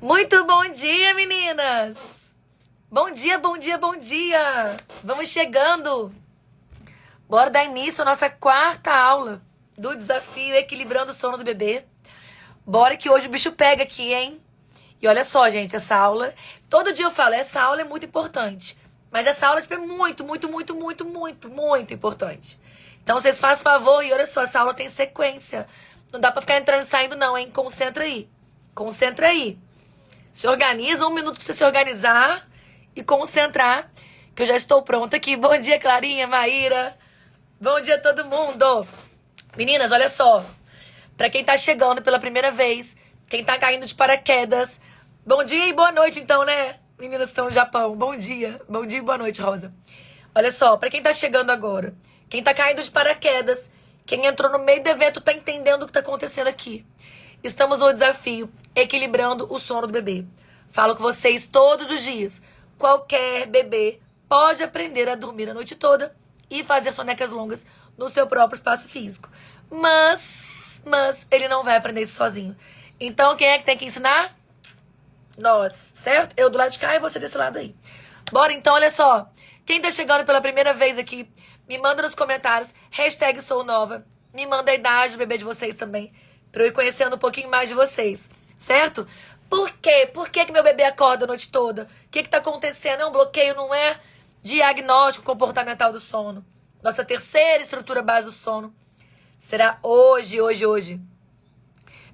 Muito bom dia, meninas! Bom dia, bom dia, bom dia! Vamos chegando! Bora dar início à nossa quarta aula do desafio Equilibrando o Sono do Bebê. Bora que hoje o bicho pega aqui, hein? E olha só, gente, essa aula... Todo dia eu falo, essa aula é muito importante. Mas essa aula, tipo, é muito importante. Então, vocês fazem favor e olha só, essa aula tem sequência. Não dá pra ficar entrando e saindo, não, hein? Concentra aí. Concentra aí. Se organiza, 1 minuto pra você se organizar e concentrar, que eu já estou pronta aqui. Bom dia, Clarinha, Maíra. Bom dia, todo mundo. Meninas, olha só. Pra quem tá chegando pela primeira vez, quem tá caindo de paraquedas, bom dia e boa noite, então, né? Meninas estão no Japão. Bom dia e boa noite, Rosa. Olha só, pra quem tá chegando agora, quem tá caindo de paraquedas, quem entrou no meio do evento tá entendendo o que tá acontecendo aqui. Estamos no desafio Equilibrando o Sono do Bebê. Falo com vocês todos os dias. Qualquer bebê pode aprender a dormir a noite toda e fazer sonecas longas no seu próprio espaço físico. Mas ele não vai aprender isso sozinho. Então, quem é que tem que ensinar? Nós, certo? Eu do lado de cá e você desse lado aí. Bora então, olha só. Quem tá chegando pela primeira vez aqui, me manda nos comentários, #sounova. Me manda a idade do bebê de vocês também, pra eu ir conhecendo um pouquinho mais de vocês, certo? Por quê? Por que meu bebê acorda a noite toda? O que tá acontecendo? É um bloqueio, não é? Diagnóstico comportamental do sono. Nossa terceira estrutura base do sono será hoje.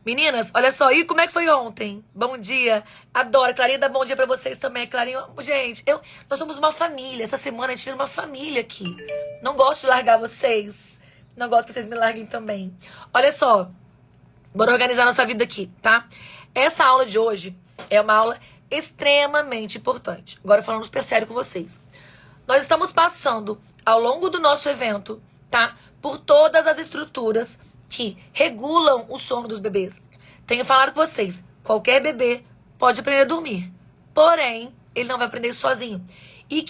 Meninas, olha só, e como é que foi ontem? Bom dia. Adoro. Clarinha dá bom dia pra vocês também. Clarinha, gente, nós somos uma família. Essa semana a gente vira uma família aqui. Não gosto de largar vocês. Não gosto que vocês me larguem também. Olha só. Bora organizar nossa vida aqui, tá? Essa aula de hoje é uma aula extremamente importante. Agora falando super sério com vocês. Nós estamos passando, ao longo do nosso evento, tá? Por todas as estruturas que regulam o sono dos bebês. Tenho falado com vocês, qualquer bebê pode aprender a dormir. Porém, ele não vai aprender isso sozinho. E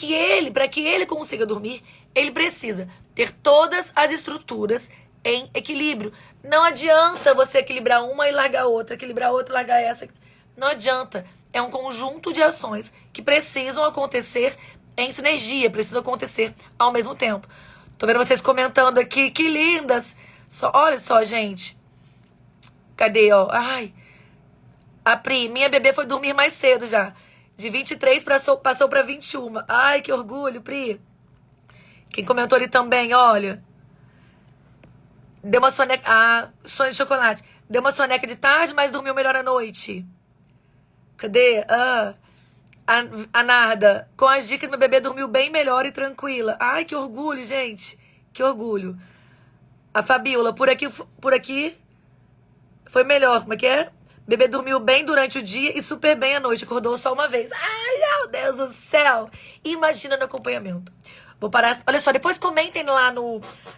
para que ele consiga dormir, ele precisa ter todas as estruturas em equilíbrio. Não adianta você equilibrar uma e largar outra, equilibrar outra e largar essa. Não adianta. É um conjunto de ações que precisam acontecer em sinergia, precisam acontecer ao mesmo tempo. Tô vendo vocês comentando aqui, que lindas. Olha só, gente. Cadê, ó? Ai. A Pri, minha bebê foi dormir mais cedo já. De 23 passou pra 21. Ai, que orgulho, Pri. Quem comentou ali também, olha. Deu uma soneca... Ah, sonho de chocolate. Deu uma soneca de tarde, mas dormiu melhor à noite. Cadê? A Narda. Com as dicas, meu bebê dormiu bem melhor e tranquila. Ai, que orgulho, gente. Que orgulho. A Fabiola, por aqui foi melhor. Como é que é? Bebê dormiu bem durante o dia e super bem à noite. Acordou só uma vez. Ai, meu Deus do céu. Imagina no acompanhamento. Vou parar. Olha só, depois comentem lá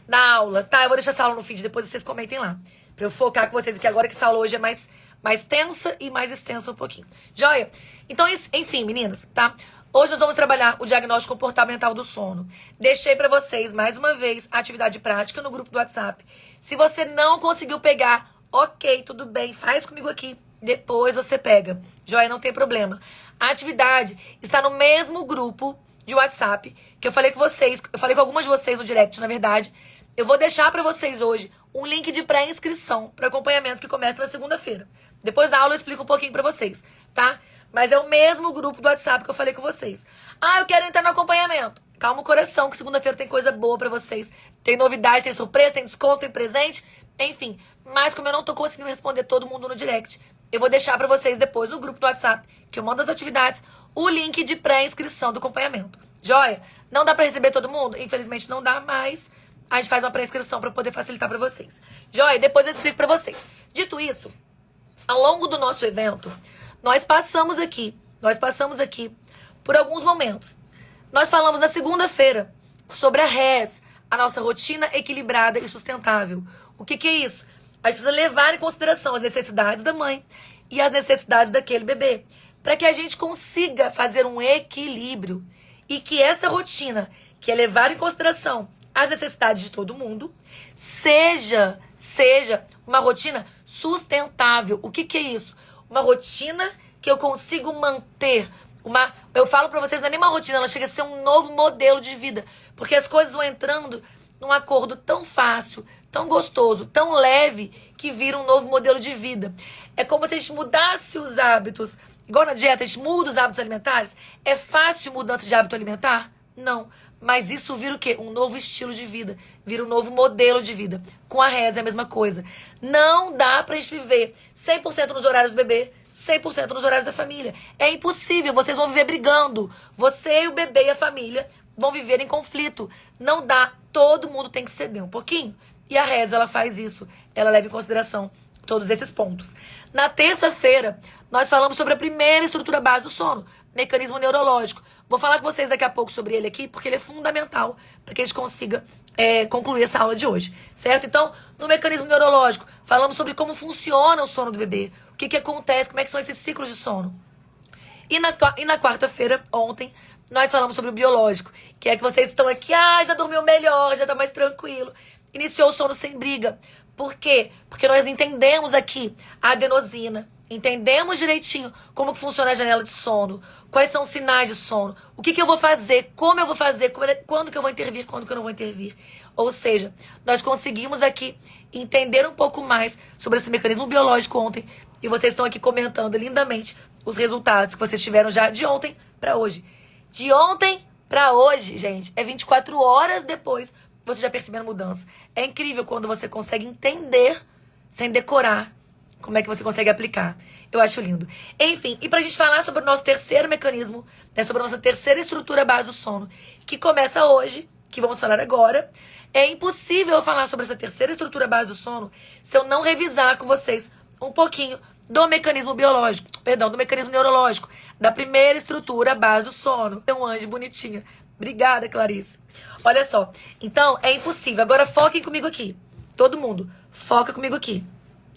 na aula, tá? Eu vou deixar essa aula no feed, depois vocês comentem lá. Pra eu focar com vocês aqui agora, que essa aula hoje é mais tensa e mais extensa um pouquinho. Joia? Então, enfim, meninas, tá? Hoje nós vamos trabalhar o diagnóstico comportamental do sono. Deixei pra vocês, mais uma vez, a atividade prática no grupo do WhatsApp. Se você não conseguiu pegar, ok, tudo bem, faz comigo aqui. Depois você pega. Joia, não tem problema. A atividade está no mesmo grupo de WhatsApp que eu falei com vocês. Eu falei com algumas de vocês no direct, na verdade. Eu vou deixar pra vocês hoje um link de pré-inscrição para acompanhamento que começa na segunda-feira. Depois da aula eu explico um pouquinho pra vocês, tá? Mas é o mesmo grupo do WhatsApp que eu falei com vocês. Ah, eu quero entrar no acompanhamento. Calma o coração, que segunda-feira tem coisa boa pra vocês. Tem novidade, tem surpresa, tem desconto, tem presente. Enfim, mas como eu não tô conseguindo responder todo mundo no direct, eu vou deixar pra vocês depois no grupo do WhatsApp, que eu mando as atividades, o link de pré-inscrição do acompanhamento. Joia? Não dá pra receber todo mundo? Infelizmente não dá, mas a gente faz uma pré-inscrição pra poder facilitar pra vocês. Joia? Depois eu explico pra vocês. Dito isso, ao longo do nosso evento, nós passamos aqui por alguns momentos. Nós falamos na segunda-feira sobre a RES, a nossa rotina equilibrada e sustentável. O que é isso? A gente precisa levar em consideração as necessidades da mãe e as necessidades daquele bebê, para que a gente consiga fazer um equilíbrio e que essa rotina, que é levar em consideração as necessidades de todo mundo, seja uma rotina sustentável. O que é isso? Uma rotina que eu consigo manter uma... Eu falo pra vocês, não é nem uma rotina, ela chega a ser um novo modelo de vida. Porque as coisas vão entrando num acordo tão fácil, tão gostoso, tão leve, que vira um novo modelo de vida. É como se a gente mudasse os hábitos. Igual na dieta, a gente muda os hábitos alimentares. É fácil mudança de hábito alimentar? Não. Mas isso vira o quê? Um novo estilo de vida. Vira um novo modelo de vida. Com a reza é a mesma coisa. Não dá pra gente viver 100% nos horários do bebê, 100% nos horários da família. É impossível. Vocês vão viver brigando. Você e o bebê e a família vão viver em conflito. Não dá. Todo mundo tem que ceder um pouquinho. E a reza, ela faz isso. Ela leva em consideração todos esses pontos. Na terça-feira, nós falamos sobre a primeira estrutura base do sono, mecanismo neurológico. Vou falar com vocês daqui a pouco sobre ele aqui, porque ele é fundamental para que a gente consiga concluir essa aula de hoje, certo? Então, no mecanismo neurológico, falamos sobre como funciona o sono do bebê, o que acontece, como é que são esses ciclos de sono. E na quarta-feira, ontem, nós falamos sobre o biológico, que é que vocês estão aqui, já dormiu melhor, já tá mais tranquilo. Iniciou o sono sem briga. Por quê? Porque nós entendemos aqui a adenosina, entendemos direitinho como que funciona a janela de sono, quais são os sinais de sono, o que eu vou fazer, como eu vou fazer, quando que eu vou intervir, quando que eu não vou intervir. Ou seja, nós conseguimos aqui entender um pouco mais sobre esse mecanismo biológico ontem e vocês estão aqui comentando lindamente os resultados que vocês tiveram já de ontem para hoje. De ontem para hoje, gente, é 24 horas depois você já percebendo mudança. É incrível quando você consegue entender sem decorar como é que você consegue aplicar. Eu acho lindo. Enfim, e pra gente falar sobre o nosso terceiro mecanismo, né, sobre a nossa terceira estrutura base do sono, que começa hoje, que vamos falar agora, é impossível eu falar sobre essa terceira estrutura base do sono se eu não revisar com vocês um pouquinho do mecanismo biológico, perdão, do mecanismo neurológico, da primeira estrutura base do sono. É um anjo bonitinha. Obrigada, Clarice. Olha só. Então, é impossível. Agora, foquem comigo aqui. Todo mundo, foca comigo aqui.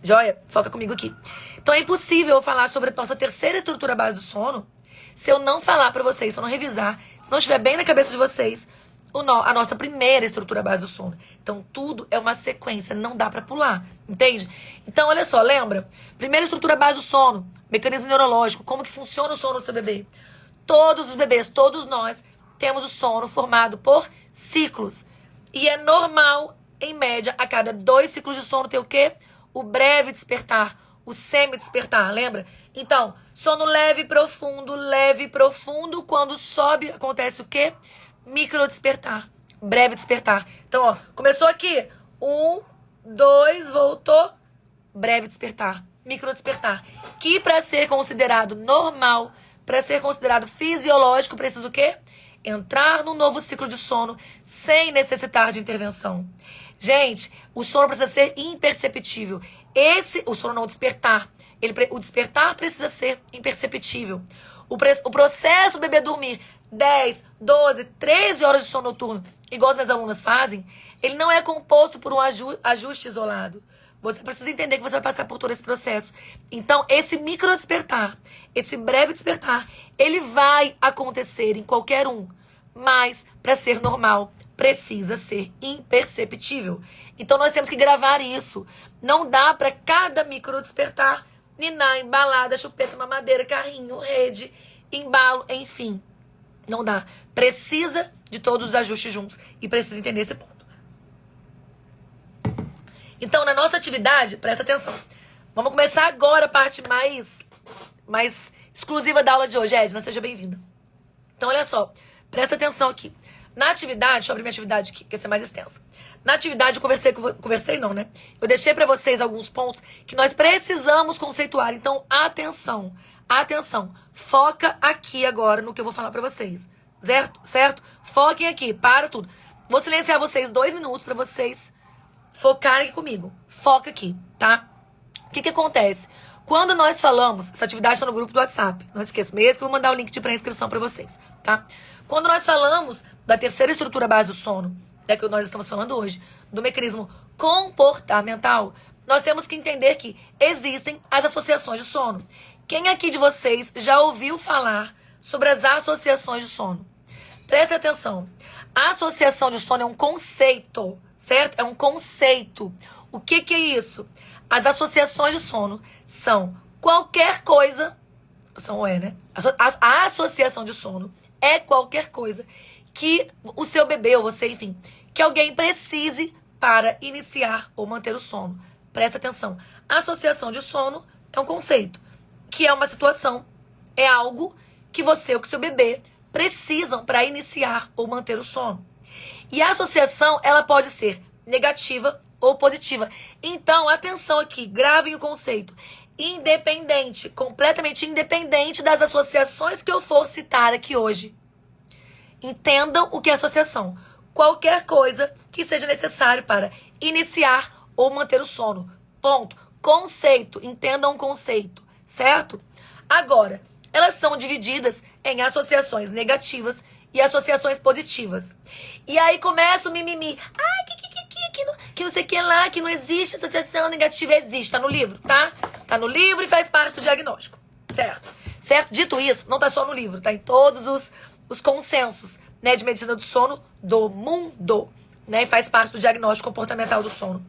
Joia? Foca comigo aqui. Então, é impossível eu falar sobre a nossa terceira estrutura base do sono se eu não falar pra vocês, se eu não revisar, se não estiver bem na cabeça de vocês, a nossa primeira estrutura base do sono. Então, tudo é uma sequência. Não dá pra pular. Entende? Então, olha só. Lembra? Primeira estrutura base do sono. Mecanismo neurológico. Como que funciona o sono do seu bebê? Todos os bebês, todos nós, temos o sono formado por ciclos. E é normal, em média, a cada 2 ciclos de sono ter o quê? O breve despertar, o semi-despertar, lembra? Então, sono leve e profundo, quando sobe, acontece o quê? Micro-despertar, breve despertar. Então, ó, começou aqui, 1, 2, voltou, breve despertar, micro-despertar. Que para ser considerado normal, para ser considerado fisiológico, precisa o quê? Entrar num novo ciclo de sono sem necessitar de intervenção. Gente, o sono precisa ser imperceptível. O sono não, o despertar. O despertar precisa ser imperceptível. O processo do bebê dormir 10, 12, 13 horas de sono noturno, igual as minhas alunas fazem, ele não é composto por um ajuste isolado. Você precisa entender que você vai passar por todo esse processo. Então, esse micro despertar, esse breve despertar, ele vai acontecer em qualquer um. Mas, para ser normal, precisa ser imperceptível. Então, nós temos que gravar isso. Não dá para cada micro despertar, ninar, embalada, chupeta, mamadeira, carrinho, rede, embalo, enfim. Não dá. Precisa de todos os ajustes juntos. E precisa entender esse ponto. Então, na nossa atividade, presta atenção. Vamos começar agora a parte mais exclusiva da aula de hoje. Edna, seja bem-vinda. Então, olha só. Presta atenção aqui. Na atividade, deixa eu abrir minha atividade aqui, que vai ser mais extensa. Na atividade, eu conversei não, né? Eu deixei pra vocês alguns pontos que nós precisamos conceituar. Então, atenção. Atenção. Foca aqui agora no que eu vou falar pra vocês. Certo? Foquem aqui. Para tudo. Vou silenciar vocês 2 minutos pra vocês focarem aqui comigo. Foca aqui, tá? O que acontece? Quando nós falamos, essa atividade está no grupo do WhatsApp. Não esqueça, mesmo que eu vou mandar o link de pré-inscrição para vocês, tá? Quando nós falamos da terceira estrutura base do sono, é que nós estamos falando hoje, do mecanismo comportamental, nós temos que entender que existem as associações de sono. Quem aqui de vocês já ouviu falar sobre as associações de sono? Presta atenção. A associação de sono é um conceito, certo? É um conceito. O que é isso? As associações de sono são qualquer coisa São é, né? A associação de sono é qualquer coisa que o seu bebê ou você, enfim, que alguém precise para iniciar ou manter o sono. Presta atenção. A associação de sono é um conceito, que é uma situação, é algo que você ou que seu bebê precisam para iniciar ou manter o sono. E a associação, ela pode ser negativa ou positiva. Então, atenção aqui, gravem o conceito. Independente, completamente independente das associações que eu for citar aqui hoje. Entendam o que é associação. Qualquer coisa que seja necessário para iniciar ou manter o sono. Ponto. Conceito. Entendam o conceito. Certo? Agora, elas são divididas em associações negativas e associações positivas. E aí começa o mimimi. Ai, que não sei o que lá, que não existe associação negativa. Existe, tá no livro, tá? Tá no livro e faz parte do diagnóstico. Certo? Certo? Dito isso, não tá só no livro, tá em todos os consensos, né, de medicina do sono do mundo, né? E faz parte do diagnóstico comportamental do sono,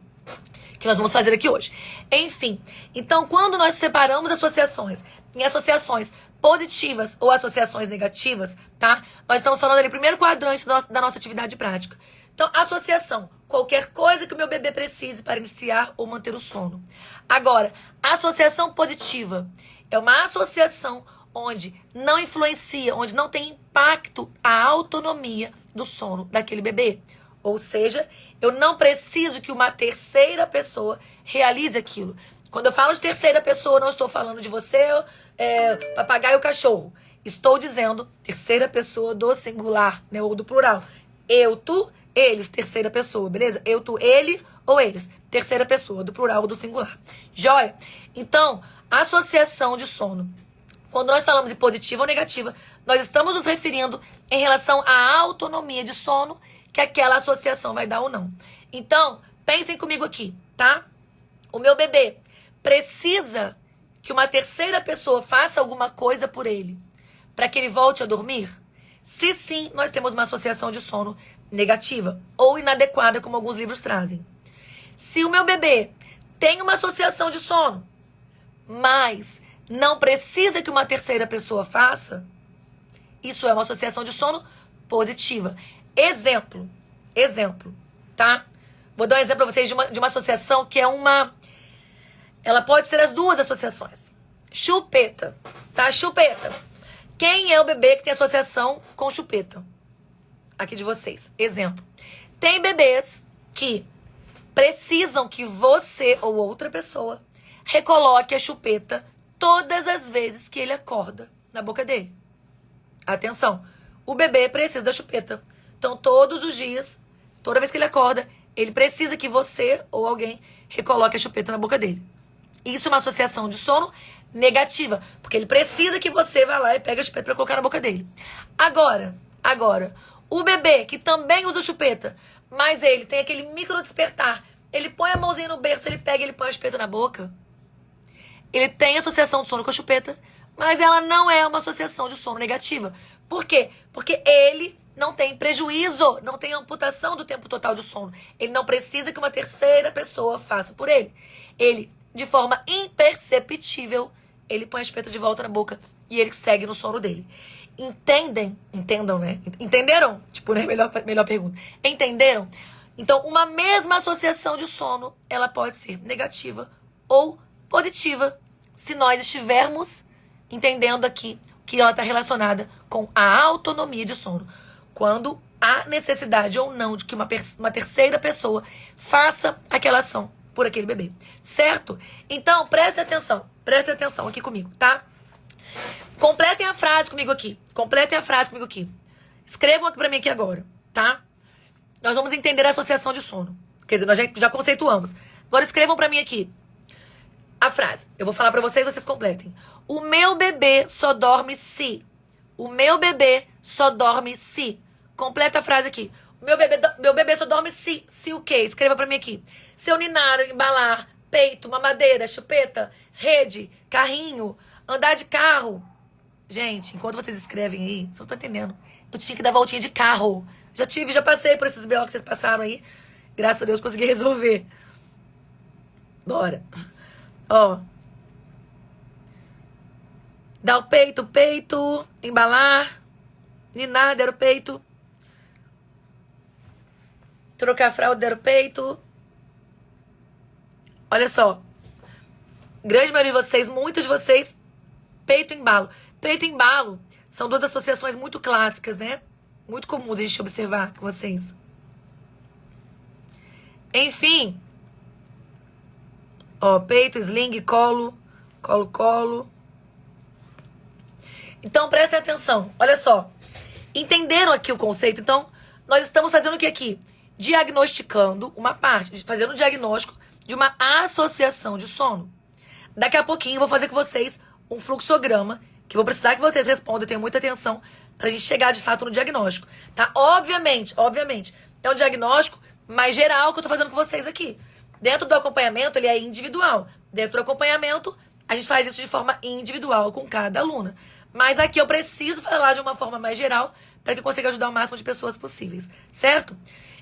que nós vamos fazer aqui hoje. Enfim, então quando nós separamos associações em associações positivas ou associações negativas, tá? Nós estamos falando ali, primeiro quadrante da nossa atividade prática. Então, associação, qualquer coisa que o meu bebê precise para iniciar ou manter o sono. Agora, associação positiva é uma associação onde não influencia, onde não tem impacto a autonomia do sono daquele bebê. Ou seja, eu não preciso que uma terceira pessoa realize aquilo. Quando eu falo de terceira pessoa, não estou falando de você, papagaio ou cachorro. Estou dizendo terceira pessoa do singular, né, ou do plural. Eu, tu, eles, terceira pessoa, beleza? Eu, tu, ele ou eles, terceira pessoa, do plural ou do singular. Joia? Então, associação de sono. Quando nós falamos em positiva ou negativa, nós estamos nos referindo em relação à autonomia de sono que aquela associação vai dar ou não. Então, pensem comigo aqui, tá? O meu bebê precisa que uma terceira pessoa faça alguma coisa por ele para que ele volte a dormir? Se sim, nós temos uma associação de sono negativa ou inadequada, como alguns livros trazem. Se o meu bebê tem uma associação de sono, mas não precisa que uma terceira pessoa faça, isso é uma associação de sono positiva. Exemplo, tá? Vou dar um exemplo para vocês de uma associação que é uma... Ela pode ser as duas associações. Chupeta, tá? Chupeta. Quem é o bebê que tem associação com chupeta? Aqui de vocês. Exemplo. Tem bebês que precisam que você ou outra pessoa recoloque a chupeta todas as vezes que ele acorda na boca dele. Atenção. O bebê precisa da chupeta. Então, todos os dias, toda vez que ele acorda, ele precisa que você ou alguém recoloque a chupeta na boca dele. Isso é uma associação de sono negativa, porque ele precisa que você vá lá e pegue a chupeta para colocar na boca dele. Agora, o bebê que também usa chupeta, mas ele tem aquele micro despertar, ele põe a mãozinha no berço, ele pega e ele põe a chupeta na boca. Ele tem associação de sono com a chupeta, mas ela não é uma associação de sono negativa. Por quê? Porque ele não tem prejuízo, não tem amputação do tempo total de sono. Ele não precisa que uma terceira pessoa faça por ele. Ele, de forma imperceptível, ele põe a chupeta de volta na boca e ele segue no sono dele. Entendam, né? Entenderam? Tipo, né? Melhor pergunta. Entenderam? Então, uma mesma associação de sono, ela pode ser negativa ou positiva, se nós estivermos entendendo aqui que ela está relacionada com a autonomia de sono. Quando há necessidade ou não de que uma terceira pessoa faça aquela ação por aquele bebê. Certo? Então, prestem atenção aqui comigo, tá? Completem a frase comigo aqui. Escrevam aqui pra mim aqui agora, tá? Nós vamos entender a associação de sono. Quer dizer, nós já conceituamos. Agora escrevam pra mim aqui a frase. Eu vou falar pra vocês e vocês completem. O meu bebê só dorme se. O meu bebê só dorme se. Completa a frase aqui. Meu bebê só dorme se. Se o quê? Escreva pra mim aqui. Se eu ninar, embalar, peito, mamadeira, chupeta, rede, carrinho, andar de carro. Gente, enquanto vocês escrevem aí, vocês não estão entendendo. Eu tinha que dar voltinha de carro. Já passei por esses B.O. que vocês passaram aí. Graças a Deus consegui resolver. Bora. Ó. Dar o peito, peito. Embalar. Ninar, der o peito. Trocar a fralda, der o peito. Olha só. Grande maioria de vocês, muitos de vocês, peito e embalo. Peito e embalo são duas associações muito clássicas, né? Muito comuns a gente observar com vocês. Enfim. Ó, peito, sling, colo. Colo, colo. Então, prestem atenção. Olha só. Entenderam aqui o conceito? Então, nós estamos fazendo o que aqui? Diagnosticando uma parte. Fazendo um diagnóstico de uma associação de sono. Daqui a pouquinho eu vou fazer com vocês um fluxograma, que eu vou precisar que vocês respondam, tenham muita atenção, pra gente chegar de fato no diagnóstico, tá? Obviamente, é um diagnóstico mais geral que eu tô fazendo com vocês aqui. Dentro do acompanhamento, ele é individual. Dentro do acompanhamento, a gente faz isso de forma individual com cada aluna. Mas aqui eu preciso falar de uma forma mais geral para que eu consiga ajudar o máximo de pessoas possíveis, certo?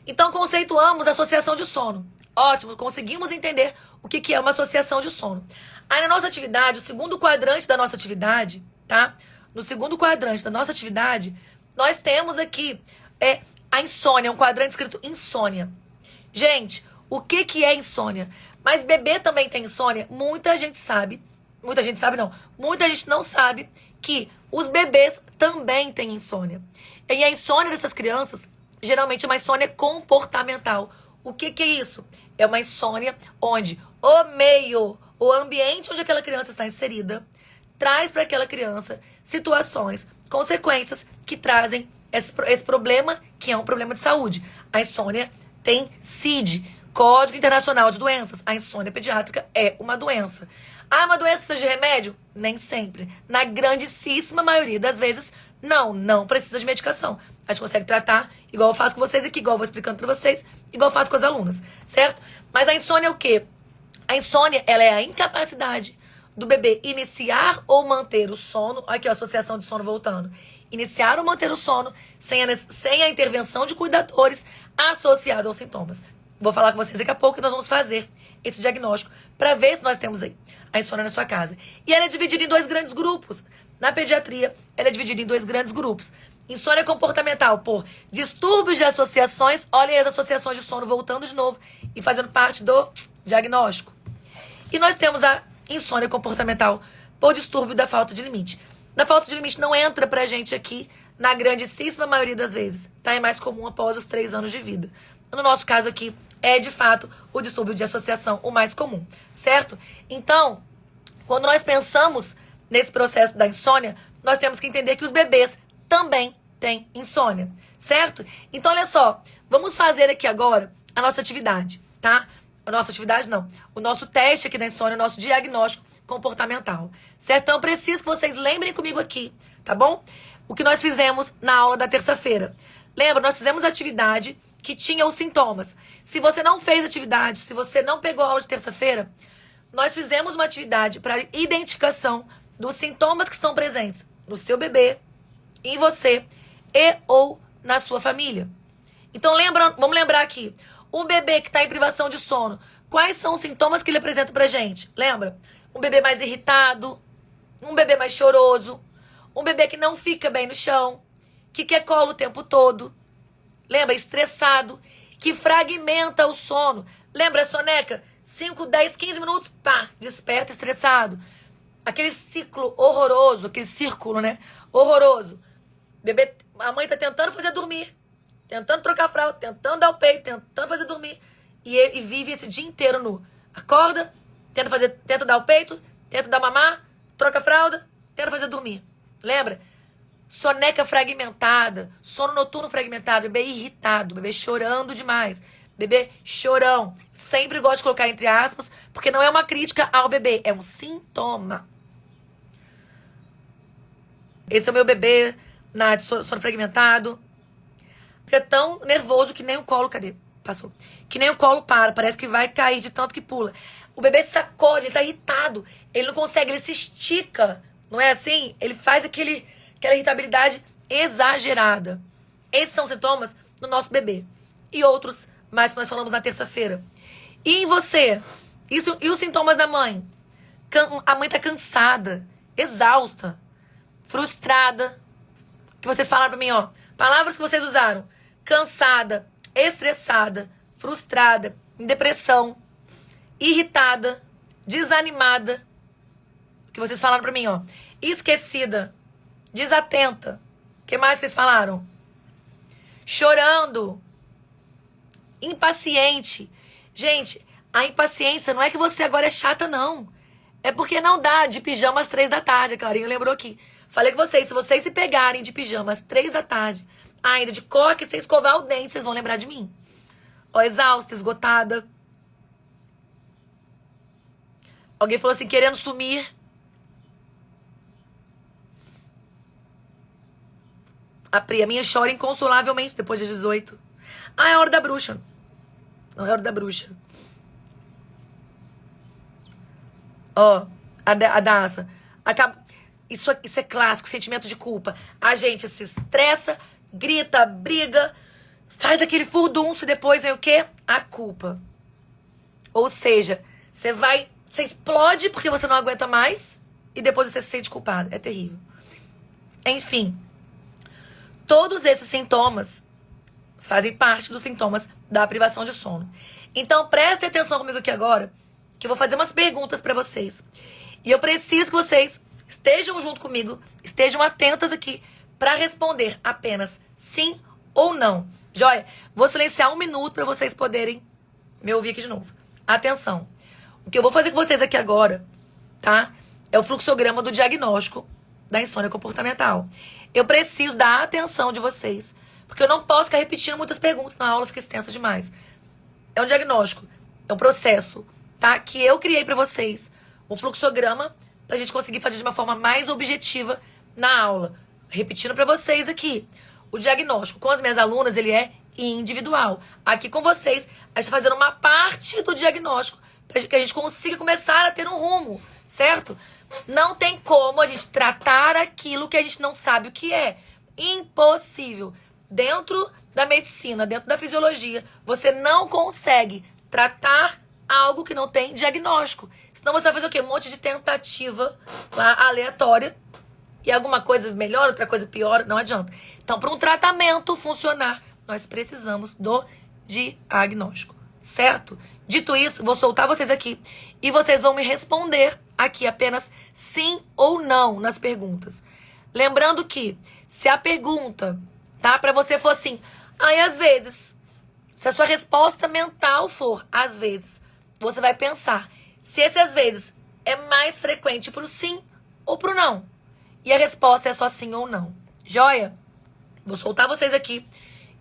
Então, conceituamos a associação de sono. Ótimo, conseguimos entender o que é uma associação de sono. Aí na nossa atividade, o segundo quadrante da nossa atividade, tá? No segundo quadrante da nossa atividade, nós temos aqui a insônia, um quadrante escrito insônia. Gente, o que é insônia? Mas bebê também tem insônia? Muita gente não sabe que os bebês também têm insônia. E a insônia dessas crianças, geralmente é uma insônia comportamental. O que é isso? É uma insônia onde o ambiente onde aquela criança está inserida, traz para aquela criança situações, consequências que trazem esse problema, que é um problema de saúde. A insônia tem CID, Código Internacional de Doenças. A insônia pediátrica é uma doença. Ah, uma doença precisa de remédio? Nem sempre. Na grandíssima maioria das vezes, não precisa de medicação. A gente consegue tratar, igual eu faço com vocês aqui, igual eu vou explicando para vocês, igual eu faço com as alunas, certo? Mas a insônia é o quê? A insônia, ela é a incapacidade do bebê iniciar ou manter o sono. Aqui, ó, associação de sono voltando. Iniciar ou manter o sono sem a intervenção de cuidadores associado aos sintomas. Vou falar com vocês daqui a pouco que nós vamos fazer esse diagnóstico para ver se nós temos aí a insônia na sua casa. E ela é dividida em dois grandes grupos. Na pediatria, ela é dividida em dois grandes grupos. Insônia comportamental por distúrbios de associações. Olha aí as associações de sono voltando de novo e fazendo parte do diagnóstico. E nós temos a insônia comportamental por distúrbio da falta de limite. Da falta de limite não entra pra gente aqui na grandíssima maioria das vezes, tá? É mais comum após os 3 anos de vida. No nosso caso aqui, é de fato o distúrbio de associação o mais comum, certo? Então, quando nós pensamos nesse processo da insônia, nós temos que entender que os bebês também têm insônia, certo? Então, olha só, vamos fazer aqui agora a nossa atividade, tá? A nossa atividade não, o nosso teste aqui da insônia, o nosso diagnóstico comportamental, certo? Então, eu preciso que vocês lembrem comigo aqui, tá bom? O que nós fizemos na aula da terça-feira. Lembra, nós fizemos a atividade que tinha os sintomas. Se você não fez atividade, se você não pegou a aula de terça-feira, nós fizemos uma atividade para identificação dos sintomas que estão presentes no seu bebê, em você e ou na sua família. Então, vamos lembrar aqui. Um bebê que está em privação de sono, quais são os sintomas que ele apresenta pra gente? Lembra? Um bebê mais irritado, um bebê mais choroso, um bebê que não fica bem no chão, que quer colo o tempo todo. Lembra? Estressado, que fragmenta o sono. Lembra, soneca? 5, 10, 15 minutos, pá, desperta estressado. Aquele ciclo horroroso, aquele círculo, né? Horroroso. Bebê, a mãe tá tentando fazer dormir, tentando trocar a fralda, tentando dar o peito, tentando fazer dormir. E vive esse dia inteiro nu. Acorda, tenta dar o peito, tenta dar mamar, troca a fralda, tenta fazer dormir. Lembra? Soneca fragmentada, sono noturno fragmentado, bebê irritado, bebê chorando demais, bebê chorão. Sempre gosto de colocar entre aspas, porque não é uma crítica ao bebê, é um sintoma. Esse é o meu bebê de sono fragmentado. Fica tão nervoso que nem o colo, cadê? Passou. Que nem o colo parece que vai cair de tanto que pula. O bebê se sacode, ele tá irritado, ele não consegue, ele se estica, não é assim? Ele faz aquela irritabilidade exagerada. Esses são sintomas no nosso bebê. E outros mais que nós falamos na terça-feira. E em você? E os sintomas da mãe? A mãe tá cansada, exausta. frustrada, que vocês falaram pra mim, ó. Palavras que vocês usaram. Cansada, estressada, frustrada, em depressão, irritada, desanimada. Que vocês falaram pra mim, ó. Esquecida, desatenta. O que mais vocês falaram? Chorando, impaciente. Gente, a impaciência não é que você agora é chata, não. É porque não dá de pijama às 3 da tarde, a Clarinha lembrou aqui. Falei com vocês, se vocês se pegarem de pijama às 3 da tarde, ainda de coque, sem escovar o dente, vocês vão lembrar de mim. Ó, exausta, esgotada. Alguém falou assim, querendo sumir. A minha chora inconsolavelmente depois das 18. Ah, é a hora da bruxa. Não é a hora da bruxa. Ó, a Daça. Isso é clássico, sentimento de culpa. A gente se estressa, grita, briga, faz aquele furdunço e depois vem o quê? A culpa. Ou seja, você explode porque você não aguenta mais e depois você se sente culpado. É terrível. Enfim, todos esses sintomas fazem parte dos sintomas da privação de sono. Então, prestem atenção comigo aqui agora, que eu vou fazer umas perguntas pra vocês. E eu preciso que vocês estejam junto comigo, estejam atentas aqui pra responder apenas sim ou não. Joia? Vou silenciar 1 minuto pra vocês poderem me ouvir aqui de novo. Atenção. O que eu vou fazer com vocês aqui agora, tá? É o fluxograma do diagnóstico da insônia comportamental. Eu preciso da atenção de vocês, porque eu não posso ficar repetindo muitas perguntas na aula, fica extensa demais. É um diagnóstico, é um processo, tá? Que eu criei pra vocês, um fluxograma, pra gente conseguir fazer de uma forma mais objetiva na aula. Repetindo pra vocês aqui, o diagnóstico com as minhas alunas, ele é individual. Aqui com vocês, a gente tá fazendo uma parte do diagnóstico, pra que a gente consiga começar a ter um rumo, certo? Não tem como a gente tratar aquilo que a gente não sabe o que é. Impossível. Dentro da medicina, dentro da fisiologia, você não consegue tratar algo que não tem diagnóstico. Senão você vai fazer o quê? Um monte de tentativa lá, aleatória. E alguma coisa melhor, outra coisa pior, não adianta. Então, para um tratamento funcionar, nós precisamos do diagnóstico, certo? Dito isso, vou soltar vocês aqui e vocês vão me responder aqui apenas sim ou não nas perguntas. Lembrando que se a pergunta, tá, para você for assim, aí às vezes, se a sua resposta mental for às vezes, você vai pensar se esse às vezes é mais frequente pro sim ou pro não. E a resposta é só sim ou não. Joia? Vou soltar vocês aqui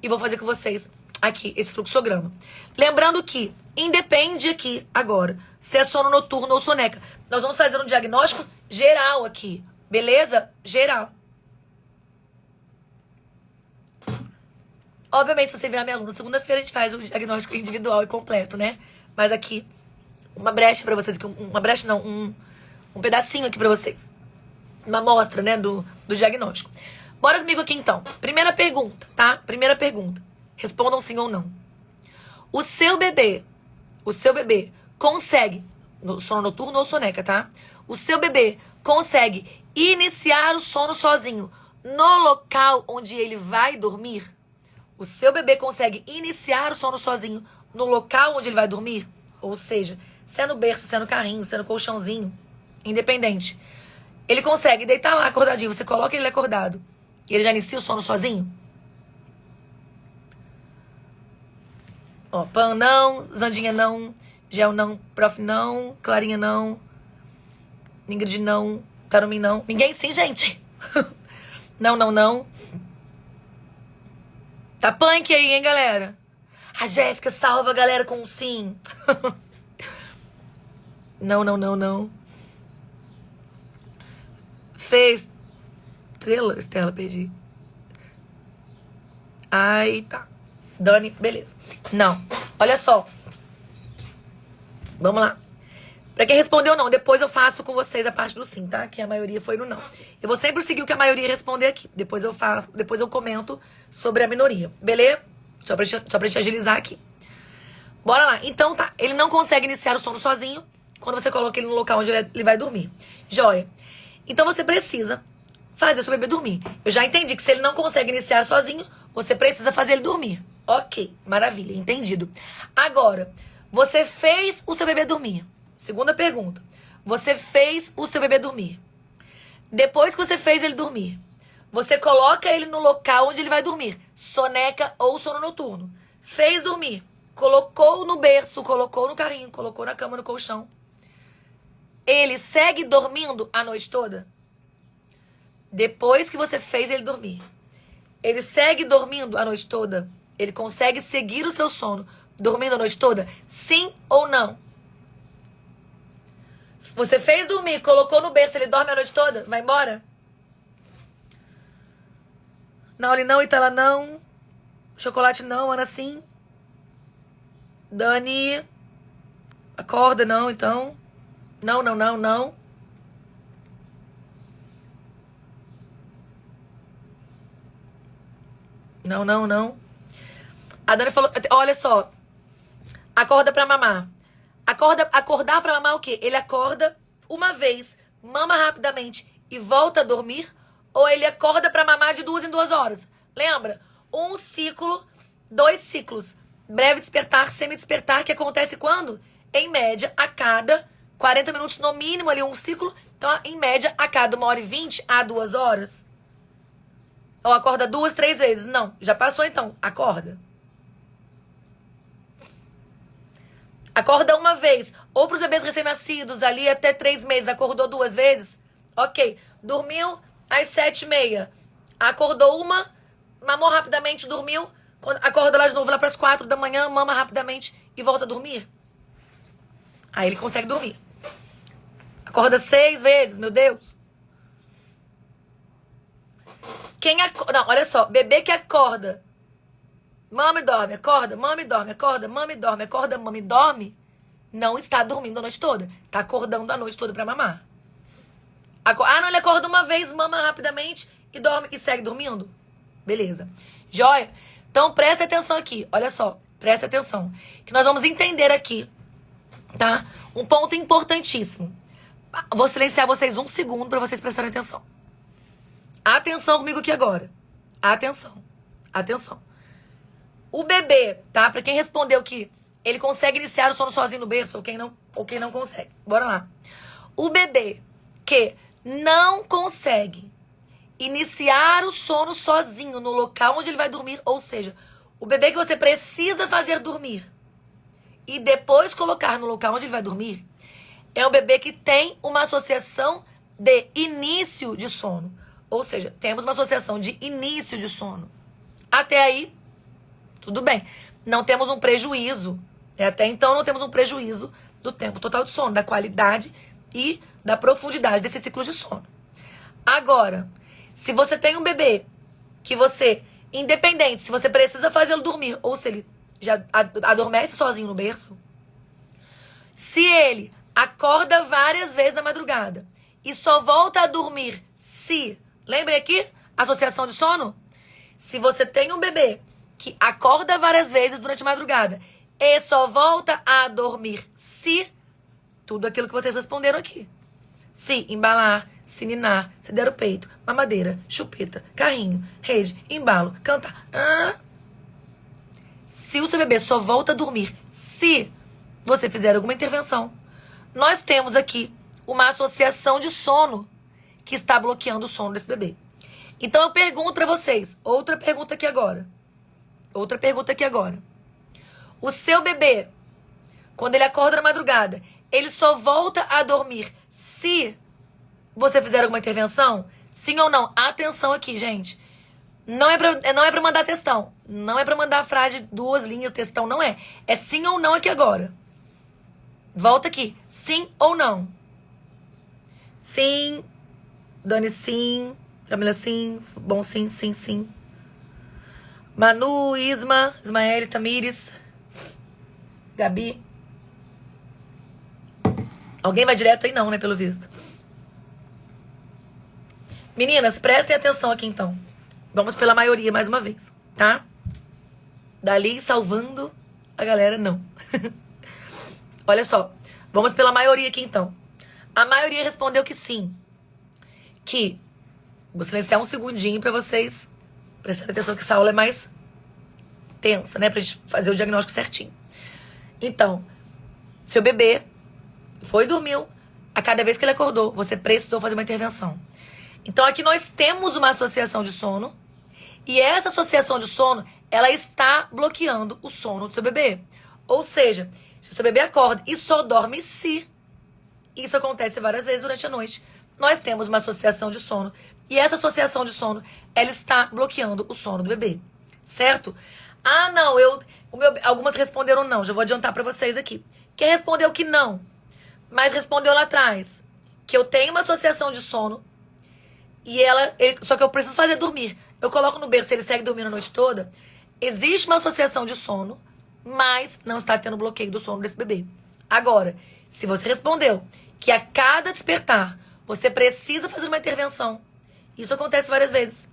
e vou fazer com vocês aqui esse fluxograma. Lembrando que independe aqui agora se é sono noturno ou soneca. Nós vamos fazer um diagnóstico geral aqui, beleza? Geral. Obviamente, se você virar minha aluna, segunda-feira a gente faz o diagnóstico individual e completo, né? Mas aqui, uma brecha pra vocês, uma brecha não, um pedacinho aqui pra vocês. Uma amostra, né, do diagnóstico. Bora comigo aqui então. Primeira pergunta, tá? Primeira pergunta. Respondam sim ou não. O seu bebê consegue, sono noturno ou soneca, tá? O seu bebê consegue iniciar o sono sozinho no local onde ele vai dormir? O seu bebê consegue iniciar o sono sozinho no local onde ele vai dormir? Ou seja, se é no berço, se é no carrinho, se é no colchãozinho, independente. Ele consegue deitar lá acordadinho, você coloca ele acordado e ele já inicia o sono sozinho? Ó, Pan não, Zandinha não, Gel não, Prof não, Clarinha não, Ingrid não, Tarumi não. Ninguém sim, gente. Não, não, não. Tá punk aí, hein, galera? A Jéssica salva a galera com um sim. Não, não, não, não. Fez. Estela, perdi. Ai, tá. Dani, beleza. Não. Olha só. Vamos lá. Pra quem respondeu não, depois eu faço com vocês a parte do sim, tá? Que a maioria foi no não. Eu vou sempre seguir o que a maioria responder aqui. Depois eu comento sobre a minoria. Beleza? Só pra gente agilizar aqui. Bora lá. Então tá. Ele não consegue iniciar o sono sozinho quando você coloca ele no local onde ele vai dormir. Joia. Então você precisa fazer o seu bebê dormir. Eu já entendi que se ele não consegue iniciar sozinho, você precisa fazer ele dormir. Ok, maravilha, entendido. Agora, você fez o seu bebê dormir. Segunda pergunta. Você fez o seu bebê dormir. Depois que você fez ele dormir, você coloca ele no local onde ele vai dormir. Soneca ou sono noturno. Fez dormir. Colocou no berço, colocou no carrinho, colocou na cama, no colchão. Ele segue dormindo a noite toda? Depois que você fez ele dormir, ele segue dormindo a noite toda? Ele consegue seguir o seu sono dormindo a noite toda? Sim ou não? Você fez dormir, colocou no berço, ele dorme a noite toda? Vai embora? Nauli não, Itala não. Chocolate não, Ana sim. Dani, acorda não, então. Não, não, não, não. Não, não, não. A Dani falou, olha só. Acorda pra mamar. Acordar pra mamar o quê? Ele acorda uma vez, mama rapidamente e volta a dormir? Ou ele acorda pra mamar de 2 em 2 horas? Lembra? 1 ciclo, 2 ciclos. Breve despertar, semi-despertar, que acontece quando? Em média, a cada 40 minutos, no mínimo, ali um ciclo. Então, em média, a cada 1h20 a 2 horas. Ou acorda 2, 3 vezes. Não, já passou então. Acorda. Acorda uma vez. Ou para os bebês recém-nascidos, ali até 3 meses, acordou 2 vezes. Ok. Dormiu às 7h30. Acordou uma, mamou rapidamente, dormiu. Acorda lá de novo, lá para as 4 da manhã, mama rapidamente e volta a dormir. Aí ele consegue dormir. Acorda 6 vezes, meu Deus. Não, olha só. Bebê que acorda, mama e dorme, acorda, mama e dorme, acorda, mama e dorme, acorda, mama e dorme, não está dormindo a noite toda. Está acordando a noite toda para mamar. Não, ele acorda uma vez, mama rapidamente e dorme e segue dormindo. Beleza. Joia? Então presta atenção aqui. Olha só, presta atenção. Que nós vamos entender aqui, tá? Um ponto importantíssimo. Vou silenciar vocês 1 segundo para vocês prestarem atenção. Atenção comigo aqui agora. Atenção. Atenção. O bebê, tá? Pra quem respondeu que ele consegue iniciar o sono sozinho no berço, ou quem não consegue. Bora lá. O bebê que não consegue iniciar o sono sozinho no local onde ele vai dormir, ou seja, o bebê que você precisa fazer dormir e depois colocar no local onde ele vai dormir, é um bebê que tem uma associação de início de sono. Ou seja, temos uma associação de início de sono. Até aí, tudo bem. Não temos um prejuízo. Até então, não temos um prejuízo do tempo total de sono, da qualidade e da profundidade desse ciclo de sono. Agora, se você tem um bebê que você, independente, se você precisa fazê-lo dormir ou se ele já adormece sozinho no berço, se ele acorda várias vezes na madrugada e só volta a dormir se... Lembrem aqui? Associação de sono? Se você tem um bebê que acorda várias vezes durante a madrugada e só volta a dormir se... Tudo aquilo que vocês responderam aqui. Se embalar, se ninar, se der o peito, mamadeira, chupeta, carrinho, rede, embalo, cantar. Se o seu bebê só volta a dormir se você fizer alguma intervenção, nós temos aqui uma associação de sono que está bloqueando o sono desse bebê. Então eu pergunto pra vocês, outra pergunta aqui agora. O seu bebê, quando ele acorda na madrugada, ele só volta a dormir se você fizer alguma intervenção? Sim ou não? Atenção aqui, gente. Não é pra mandar textão. Não é pra mandar frase de 2 linhas, textão, não é. É sim ou não aqui agora. Volta aqui. Sim ou não? Sim. Dani, sim. Camila, sim. Bom, sim, sim, sim. Manu, Isma, Ismael, Tamires, Gabi. Alguém vai direto aí não, né, pelo visto. Meninas, prestem atenção aqui então. Vamos pela maioria mais uma vez, tá? Dali salvando a galera, não. Olha só, vamos pela maioria aqui então. A maioria respondeu que sim. Que Vou silenciar um segundinho pra vocês prestarem atenção que essa aula é mais tensa, né? Pra gente fazer o diagnóstico certinho. Então, seu bebê foi e dormiu. A cada vez que ele acordou, você precisou fazer uma intervenção. Então, aqui nós temos uma associação de sono. E essa associação de sono, ela está bloqueando o sono do seu bebê. Ou seja, se o seu bebê acorda e só dorme se, isso acontece várias vezes durante a noite, nós temos uma associação de sono. E essa associação de sono, ela está bloqueando o sono do bebê. Certo? Ah, não, algumas responderam não. Já vou adiantar pra vocês aqui. Quem respondeu que não, mas respondeu lá atrás que eu tenho uma associação de sono e só que eu preciso fazer dormir. Eu coloco no berço, ele segue dormindo a noite toda. Existe uma associação de sono, mas não está tendo bloqueio do sono desse bebê. Agora, se você respondeu que a cada despertar você precisa fazer uma intervenção, isso acontece várias vezes.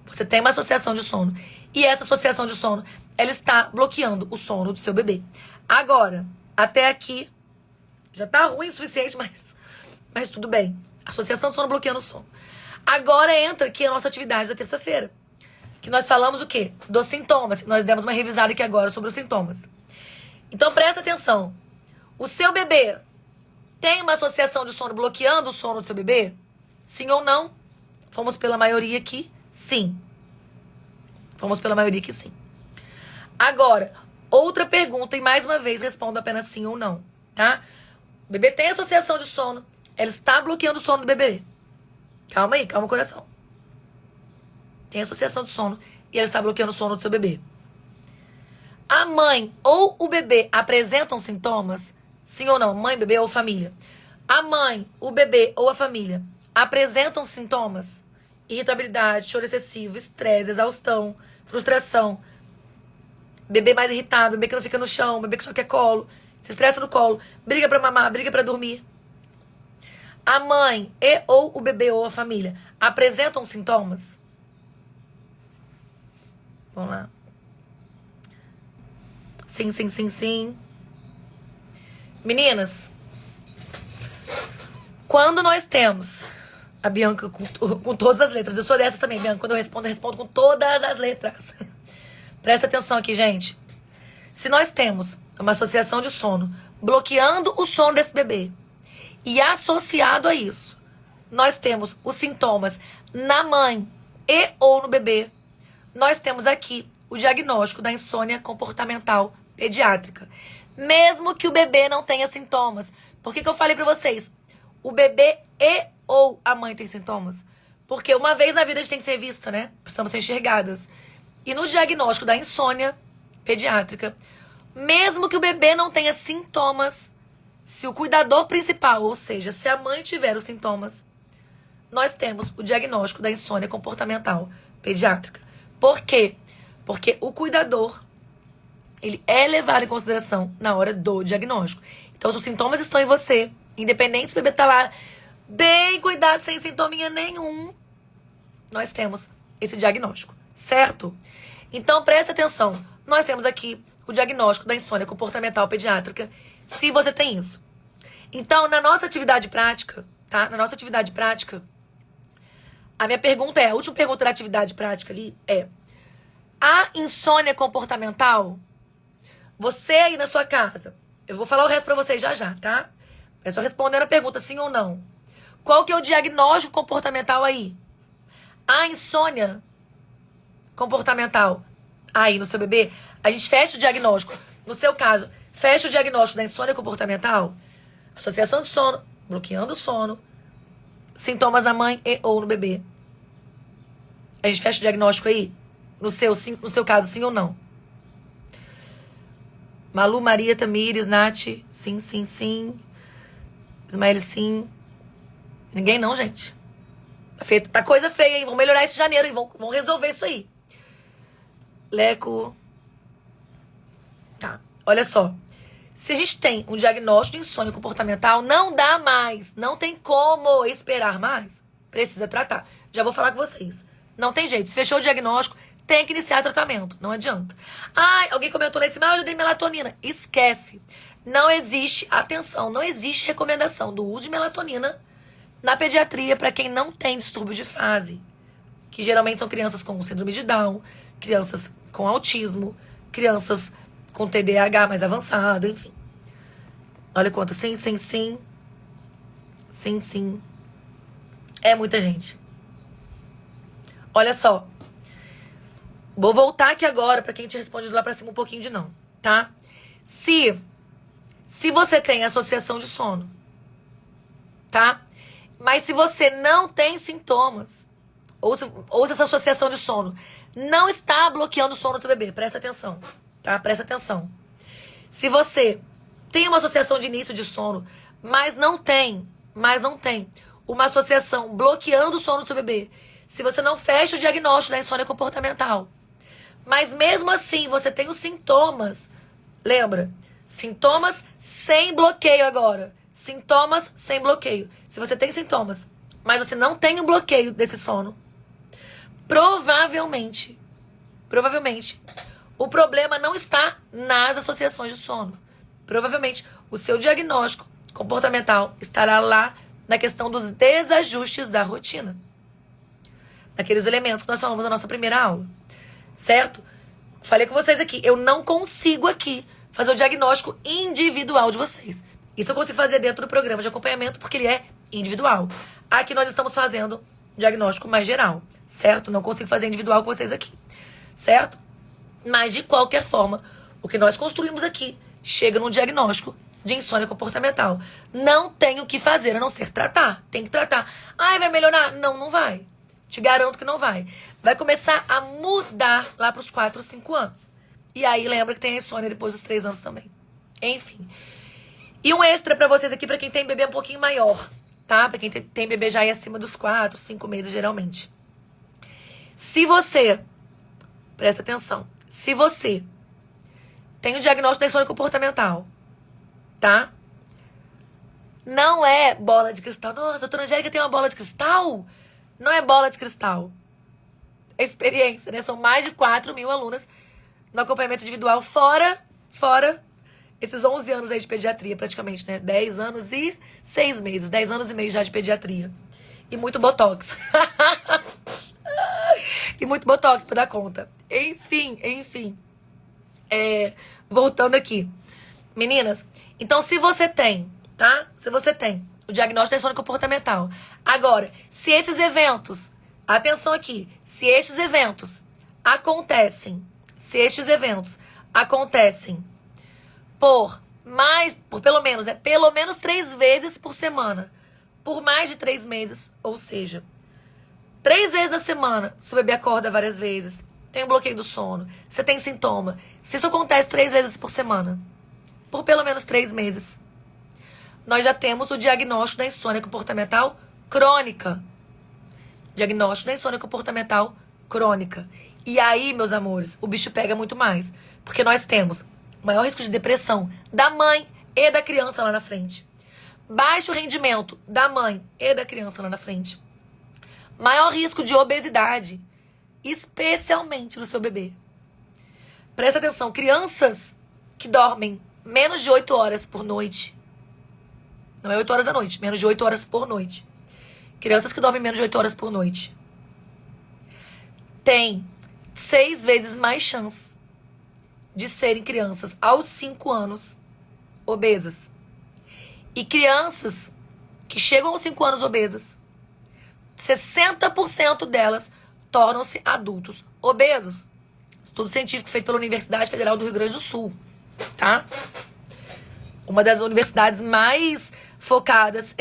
Você tem uma associação de sono e essa associação de sono, ela está bloqueando o sono do seu bebê. Agora, até aqui, já tá ruim o suficiente, mas tudo bem. Associação de sono bloqueando o sono. Agora entra aqui a nossa atividade da terça-feira. Que nós falamos o quê? Dos sintomas. Nós demos uma revisada aqui agora sobre os sintomas. Então presta atenção. O seu bebê tem uma associação de sono bloqueando o sono do seu bebê? Sim ou não? Fomos pela maioria aqui, sim. Fomos pela maioria aqui, sim. Agora, outra pergunta e mais uma vez respondo apenas sim ou não, tá? O bebê tem associação de sono, ela está bloqueando o sono do bebê. Calma aí, calma o coração. Tem associação de sono e ela está bloqueando o sono do seu bebê. A mãe ou o bebê apresentam sintomas? Sim ou não? Mãe, bebê ou família? A mãe, o bebê ou a família apresentam sintomas? Irritabilidade, choro excessivo, estresse, exaustão, frustração. Bebê mais irritado, bebê que não fica no chão, bebê que só quer colo, se estressa no colo, briga pra mamar, briga pra dormir. A mãe e ou o bebê ou a família apresentam sintomas? Vamos lá. Sim, sim, sim, sim. Meninas, quando nós temos a Bianca com todas as letras, eu sou dessa também, Bianca, quando eu respondo com todas as letras. Presta atenção aqui, gente. Se nós temos uma associação de sono bloqueando o sono desse bebê e associado a isso, nós temos os sintomas na mãe e ou no bebê, nós temos aqui o diagnóstico da insônia comportamental pediátrica. Mesmo que o bebê não tenha sintomas. Por que eu falei pra vocês? O bebê e ou a mãe tem sintomas? Porque uma vez na vida a gente tem que ser vista, né? Precisamos ser enxergadas. E no diagnóstico da insônia pediátrica, mesmo que o bebê não tenha sintomas, se o cuidador principal, ou seja, se a mãe tiver os sintomas, nós temos o diagnóstico da insônia comportamental pediátrica. Por quê? Porque o cuidador, ele é levado em consideração na hora do diagnóstico. Então, se os sintomas estão em você, independente se o bebê tá lá bem cuidado, sem sintominha nenhum, nós temos esse diagnóstico, certo? Então, presta atenção. Nós temos aqui o diagnóstico da insônia comportamental pediátrica, se você tem isso. Então, na nossa atividade prática, tá? Na nossa atividade prática, a minha pergunta a última pergunta da atividade prática ali é: a insônia comportamental, você aí na sua casa, eu vou falar o resto pra vocês já já, tá? É só respondendo a pergunta sim ou não. Qual que é o diagnóstico comportamental aí? A insônia comportamental aí no seu bebê, a gente fecha o diagnóstico. No seu caso, fecha o diagnóstico da insônia comportamental, associação de sono, bloqueando o sono, sintomas na mãe e ou no bebê. A gente fecha o diagnóstico aí? No seu caso, sim ou não? Malu, Maria, Tamires, Nath, sim, sim, sim. Ismael, sim. Ninguém não, gente. Tá coisa feia, hein? Vão melhorar esse janeiro, hein? Vão resolver isso aí. Leco. Tá, olha só. Se a gente tem um diagnóstico de insônia comportamental, não dá mais. Não tem como esperar mais. Precisa tratar. Já vou falar com vocês. Não tem jeito. Se fechou o diagnóstico, tem que iniciar tratamento. Não adianta. Ai, alguém comentou lá em cima, eu já dei melatonina. Esquece. Não existe, atenção, não existe recomendação do uso de melatonina Na pediatria, para quem não tem distúrbio de fase, que geralmente são crianças com síndrome de Down, crianças com autismo, crianças com TDAH mais avançado, enfim. Olha quanto, sim. É muita gente. Olha só. Vou voltar aqui agora pra quem te responde lá pra cima um pouquinho de não, tá? Se você tem associação de sono, tá? Mas se você não tem sintomas, ou se essa associação de sono não está bloqueando o sono do seu bebê, presta atenção, tá? Presta atenção. Se você tem uma associação de início de sono, mas não tem uma associação bloqueando o sono do seu bebê, se você não fecha o diagnóstico da insônia comportamental, mas mesmo assim você tem os sintomas, lembra? Sintomas sem bloqueio agora. Sintomas sem bloqueio. Se você tem sintomas, mas você não tem um bloqueio desse sono, provavelmente, o problema não está nas associações de sono. Provavelmente, o seu diagnóstico comportamental estará lá na questão dos desajustes da rotina. Naqueles elementos que nós falamos na nossa primeira aula. Certo? Falei com vocês aqui, eu não consigo aqui fazer o diagnóstico individual de vocês. Isso eu consigo fazer dentro do programa de acompanhamento porque ele é individual. Aqui nós estamos fazendo um diagnóstico mais geral, certo? Não consigo fazer individual com vocês aqui, certo? Mas de qualquer forma, o que nós construímos aqui chega num diagnóstico de insônia comportamental. Não tem o que fazer a não ser tratar. Tem que tratar. Ai, vai melhorar? Não, não vai. Te garanto que não vai. Vai começar a mudar lá para os 4 ou 5 anos. E aí lembra que tem a insônia depois dos 3 anos também. Enfim. E um extra para vocês aqui, para quem tem bebê um pouquinho maior, tá? Para quem tem bebê já aí acima dos 4, 5 meses geralmente. Se você, presta atenção, se você tem o diagnóstico da insônia comportamental, tá? Não é bola de cristal. Nossa, a doutora Angélica tem uma bola de cristal? Não é bola de cristal. É experiência, né? São mais de 4.000 alunas no acompanhamento individual, fora esses 11 anos aí de pediatria, praticamente, né? 10 anos e 6 meses. 10 anos e meio já de pediatria. E muito botox. E muito botox pra dar conta. Enfim. Voltando aqui. Meninas, então se você tem, tá? Se você tem o diagnóstico da insônia comportamental. Agora, se esses eventos, atenção aqui, se estes eventos acontecem por pelo menos, né? Pelo menos 3 vezes por semana, por mais de 3 meses, ou seja, 3 vezes na semana, seu bebê acorda várias vezes, tem um bloqueio do sono, você tem sintoma. Se isso acontece 3 vezes por semana, por pelo menos 3 meses, nós já temos o diagnóstico da insônia comportamental crônica. Diagnóstico da insônia comportamental crônica. E aí, meus amores, o bicho pega muito mais. Porque nós temos maior risco de depressão da mãe e da criança lá na frente. Baixo rendimento da mãe e da criança lá na frente. Maior risco de obesidade, especialmente no seu bebê. Presta atenção, crianças que dormem menos de 8 horas por noite. Não é 8 horas da noite, menos de 8 horas por noite. Crianças que dormem menos de 8 horas por noite têm 6 vezes mais chance de serem crianças aos 5 anos obesas. E crianças que chegam aos 5 anos obesas, 60% delas tornam-se adultos obesos. Estudo científico feito pela Universidade Federal do Rio Grande do Sul, tá? Uma das universidades mais focadas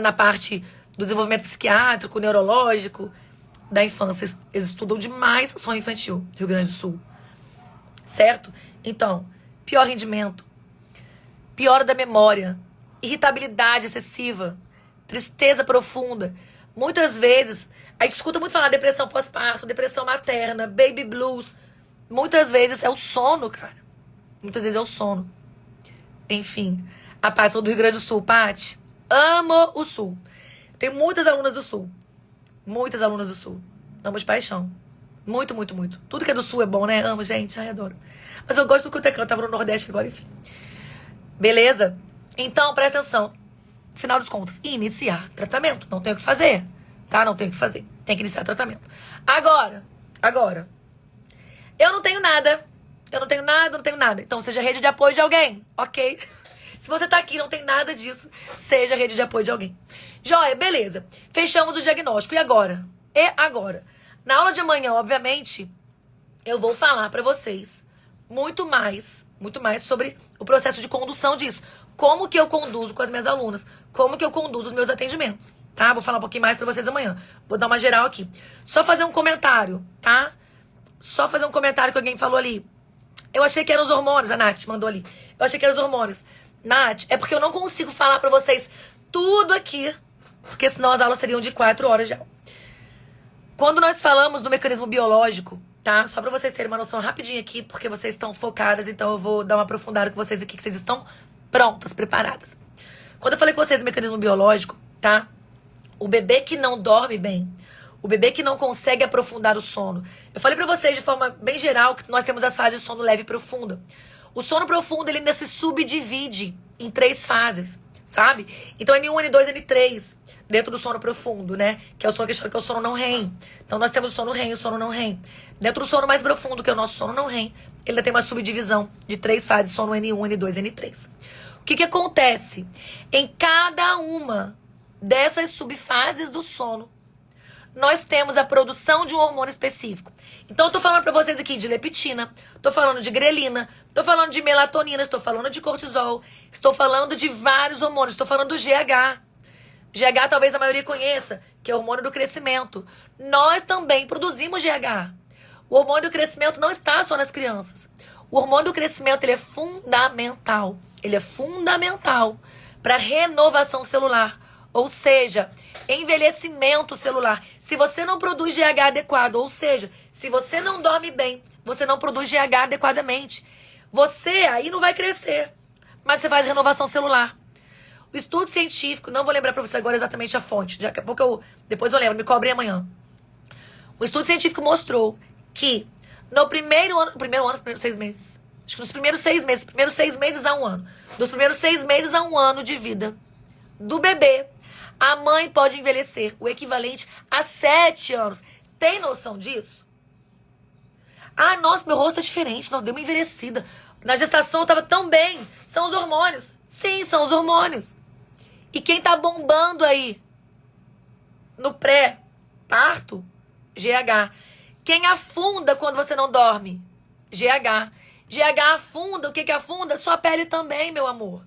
na parte do desenvolvimento psiquiátrico, neurológico, da infância. Eles estudam demais sono infantil, Rio Grande do Sul. Certo? Então, pior rendimento, piora da memória, irritabilidade excessiva, tristeza profunda. Muitas vezes, a gente escuta muito falar depressão pós-parto, depressão materna, baby blues. Muitas vezes é o sono, cara. Muitas vezes é o sono. Enfim, a Paty, sou do Rio Grande do Sul. Paty, amo o Sul. Tenho muitas alunas do Sul. Muitas alunas do Sul. Amo de paixão. Muito. Tudo que é do Sul é bom, né? Amo, gente. Ai, adoro. Mas eu gosto do Cutecão. Tava no Nordeste agora, enfim. Beleza? Então, presta atenção. final das contas, iniciar tratamento. Não tem o que fazer, tá? Não tem o que fazer. Tem que iniciar tratamento. Agora, eu não tenho nada. Eu não tenho nada. Então, seja rede de apoio de alguém, ok? Se você tá aqui e não tem nada disso, seja rede de apoio de alguém. Joia, beleza. Fechamos o diagnóstico. E agora? Na aula de amanhã, obviamente, eu vou falar pra vocês muito mais sobre o processo de condução disso. Como que eu conduzo com as minhas alunas. Como que eu conduzo os meus atendimentos, tá? Vou falar um pouquinho mais pra vocês amanhã. Vou dar uma geral aqui. Só fazer um comentário, tá? Só fazer um comentário que alguém falou ali. Eu achei que eram os hormônios, a Nath mandou ali. Eu achei que eram os hormônios. Nath, é porque eu não consigo falar pra vocês tudo aqui, porque senão as aulas seriam de 4 horas já. Quando nós falamos do mecanismo biológico, tá? Só pra vocês terem uma noção rapidinho aqui, porque vocês estão focadas, então eu vou dar uma aprofundada com vocês aqui, que vocês estão prontas, preparadas. Quando eu falei com vocês do mecanismo biológico, tá? O bebê que não dorme bem, o bebê que não consegue aprofundar o sono. Eu falei pra vocês de forma bem geral que nós temos as fases de sono leve e profunda. O sono profundo, ele ainda se subdivide em 3 fases, sabe? Então, N1, N2, N3, dentro do sono profundo, né? Que é o sono que é o sono não REM. Então, nós temos o sono REM e o sono não REM. Dentro do sono mais profundo, que é o nosso sono não REM, ele ainda tem uma subdivisão de 3 fases, sono N1, N2, N3. O que acontece? Em cada uma dessas subfases do sono, nós temos a produção de um hormônio específico. Então, eu tô falando pra vocês aqui de leptina, tô falando de grelina, tô falando de melatonina, estou falando de cortisol, estou falando de vários hormônios, estou falando do GH. GH talvez a maioria conheça, que é o hormônio do crescimento. Nós também produzimos GH. O hormônio do crescimento não está só nas crianças. O hormônio do crescimento, ele é fundamental. Ele é fundamental para renovação celular. Ou seja, envelhecimento celular. Se você não produz GH adequado, ou seja, se você não dorme bem, você não produz GH adequadamente, você aí não vai crescer, mas você faz renovação celular. O estudo científico, não vou lembrar para você agora exatamente a fonte, daqui a pouco depois eu lembro, me cobrem amanhã. O estudo científico mostrou que no primeiro 6 meses, acho que nos primeiros 6 meses a 1 ano, dos primeiros 6 meses a 1 ano de vida do bebê, a mãe pode envelhecer o equivalente a 7 anos. Tem noção disso? Ah, nossa, meu rosto tá diferente. Nossa, deu uma envelhecida. Na gestação eu tava tão bem. São os hormônios. Sim, são os hormônios. E quem tá bombando aí no pré-parto? GH. Quem afunda quando você não dorme? GH. GH afunda. O que afunda? Sua pele também, meu amor.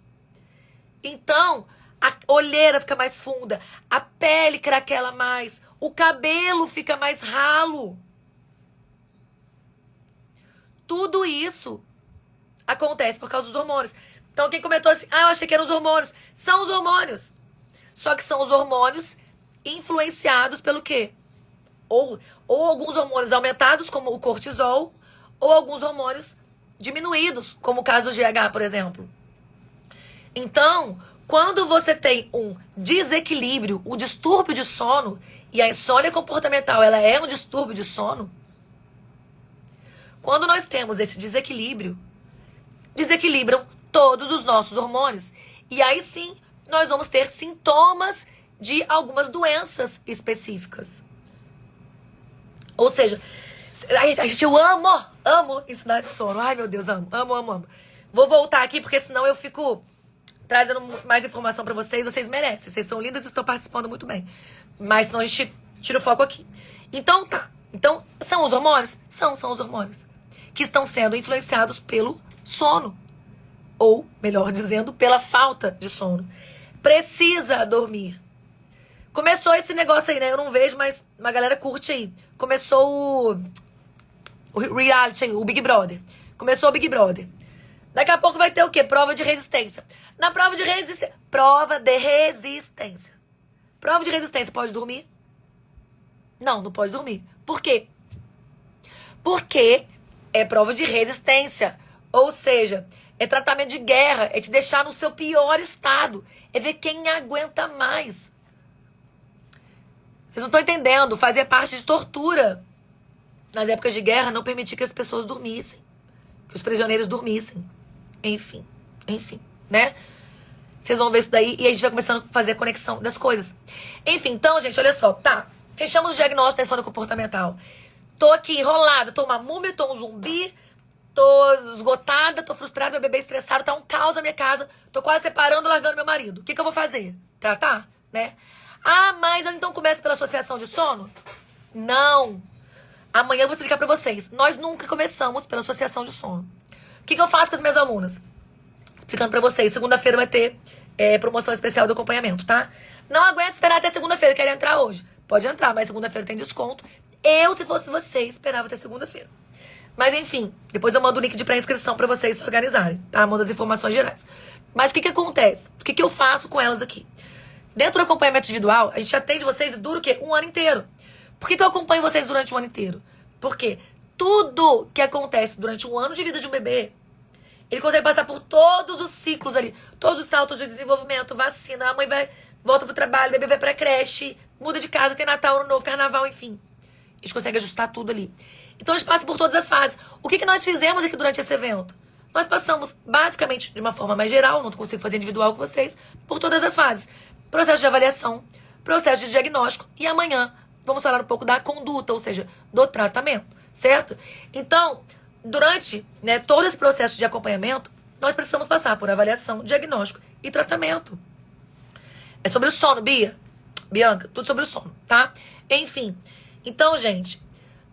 Então, a olheira fica mais funda, a pele craquela mais, o cabelo fica mais ralo. Tudo isso acontece por causa dos hormônios. Então, quem comentou assim, eu achei que eram os hormônios. São os hormônios. Só que são os hormônios influenciados pelo quê? Ou alguns hormônios aumentados, como o cortisol, ou alguns hormônios diminuídos, como o caso do GH, por exemplo. Então, quando você tem um desequilíbrio, um distúrbio de sono, e a insônia comportamental ela é um distúrbio de sono, quando nós temos esse desequilíbrio, desequilibram todos os nossos hormônios. E aí sim, nós vamos ter sintomas de algumas doenças específicas. Ou seja, eu amo ensinar de sono. Ai, meu Deus, amo. Vou voltar aqui, porque senão eu fico trazendo mais informação pra vocês. Vocês merecem. Vocês são lindas e estão participando muito bem. Mas senão a gente tira o foco aqui. Então, tá. Então, são os hormônios? São os hormônios. Que estão sendo influenciados pelo sono. Ou, melhor dizendo, pela falta de sono. Precisa dormir. Começou esse negócio aí, né? Eu não vejo, mas uma galera curte aí. Começou o reality aí, o Big Brother. Começou o Big Brother. Daqui a pouco vai ter o quê? Prova de resistência. Na prova de resistência. Prova de resistência. Prova de resistência, pode dormir? Não, não pode dormir. Por quê? Porque é prova de resistência. Ou seja, é tratamento de guerra. É te deixar no seu pior estado. É ver quem aguenta mais. Vocês não estão entendendo. Fazia parte de tortura. Nas épocas de guerra, não permitir que as pessoas dormissem. Que os prisioneiros dormissem. Enfim, né? Vocês vão ver isso daí e a gente vai começando a fazer a conexão das coisas. Enfim, então, gente, olha só. Tá, fechamos o diagnóstico da insônia comportamental. Tô aqui enrolada, tô uma múmia, tô um zumbi, tô esgotada, tô frustrada, meu bebê estressado, tá um caos na minha casa, tô quase separando, largando meu marido. O que eu vou fazer? Tratar, né? Ah, mas eu então começo pela associação de sono? Não. Amanhã eu vou explicar pra vocês. Nós nunca começamos pela associação de sono. O que eu faço com as minhas alunas? Explicando pra vocês. Segunda-feira vai ter promoção especial do acompanhamento, tá? Não aguento esperar até segunda-feira. Quero entrar hoje. Pode entrar, mas segunda-feira tem desconto. Eu, se fosse você, esperava até segunda-feira. Mas enfim, depois eu mando o link de pré-inscrição pra vocês se organizarem, tá? Mando as informações gerais. Mas o que acontece? O que eu faço com elas aqui? Dentro do acompanhamento individual, a gente atende vocês e dura o quê? Um ano inteiro. Por que eu acompanho vocês durante um ano inteiro? Porque tudo que acontece durante um ano de vida de um bebê, ele consegue passar por todos os ciclos ali, todos os saltos de desenvolvimento, vacina, a mãe volta pro trabalho, o bebê vai pra creche, muda de casa, tem Natal, Ano Novo, Carnaval, enfim. A gente consegue ajustar tudo ali. Então a gente passa por todas as fases. O que nós fizemos aqui durante esse evento? Nós passamos, basicamente, de uma forma mais geral, não consigo fazer individual com vocês, por todas as fases. Processo de avaliação, processo de diagnóstico e amanhã vamos falar um pouco da conduta, ou seja, do tratamento, certo? Então, durante todo esse processo de acompanhamento, nós precisamos passar por avaliação, diagnóstico e tratamento. É sobre o sono, Bianca, tudo sobre o sono, tá? Enfim, então, gente,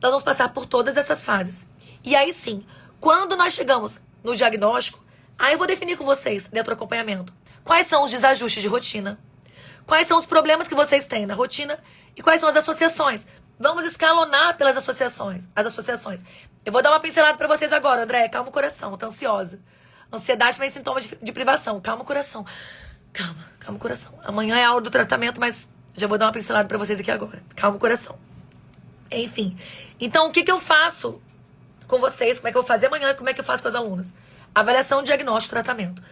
nós vamos passar por todas essas fases. E aí sim, quando nós chegamos no diagnóstico, aí eu vou definir com vocês, dentro do acompanhamento, quais são os desajustes de rotina, quais são os problemas que vocês têm na rotina e quais são as associações. Vamos escalonar pelas associações. As associações. Eu vou dar uma pincelada pra vocês agora, André. Calma o coração, tá ansiosa. Ansiedade vem sintoma de privação. Calma o coração. Calma o coração. Amanhã é a aula do tratamento, mas já vou dar uma pincelada pra vocês aqui agora. Calma o coração. Enfim. Então, o que eu faço com vocês? Como é que eu vou fazer amanhã? Como é que eu faço com as alunas? Avaliação, diagnóstico, tratamento.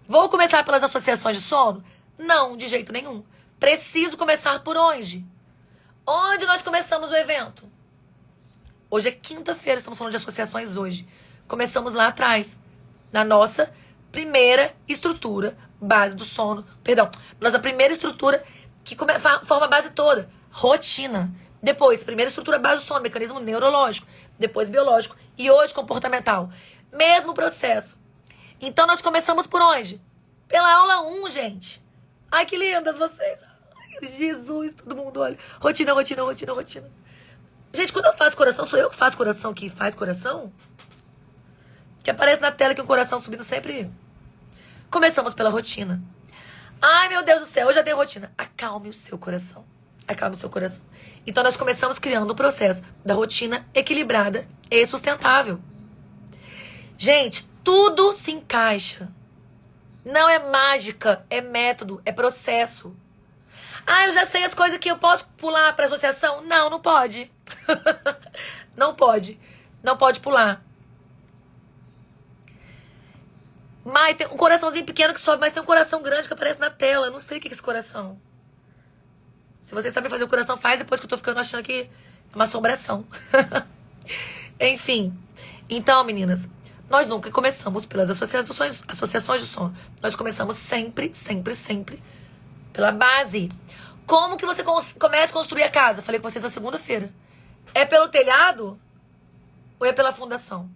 Vou começar pelas associações de sono? Não, de jeito nenhum. Preciso começar por onde? Onde nós começamos o evento? Hoje é quinta-feira, estamos falando de associações hoje. Começamos lá atrás, na nossa primeira estrutura, base do sono. Perdão, nossa primeira estrutura que forma a base toda. Rotina. Depois, primeira estrutura, base do sono, mecanismo neurológico. Depois, biológico. E hoje, comportamental. Mesmo processo. Então, nós começamos por onde? Pela aula 1, gente. Ai, que lindas vocês. Ai, Jesus, todo mundo olha. Rotina. Gente, quando eu faço coração, sou eu que faço coração, que faz coração? Que aparece na tela que um coração subindo sempre. Começamos pela rotina. Ai, meu Deus do céu, eu já tenho rotina. Acalme o seu coração. Acalme o seu coração. Então, nós começamos criando o processo da rotina equilibrada e sustentável. Gente, tudo se encaixa. Não é mágica, é método, é processo. Ah, eu já sei as coisas que eu posso pular para associação? Não, não pode. Não pode. Não pode pular. Mas tem um coraçãozinho pequeno que sobe, mas tem um coração grande que aparece na tela. Eu não sei o que é esse coração. Se vocês sabem fazer o coração, faz depois que eu tô ficando achando que é uma assombração. Enfim. Então, meninas, nós nunca começamos pelas associações de sono. Nós começamos sempre pela base. Como que você começa a construir a casa? Falei com vocês na segunda-feira. É pelo telhado ou é pela fundação?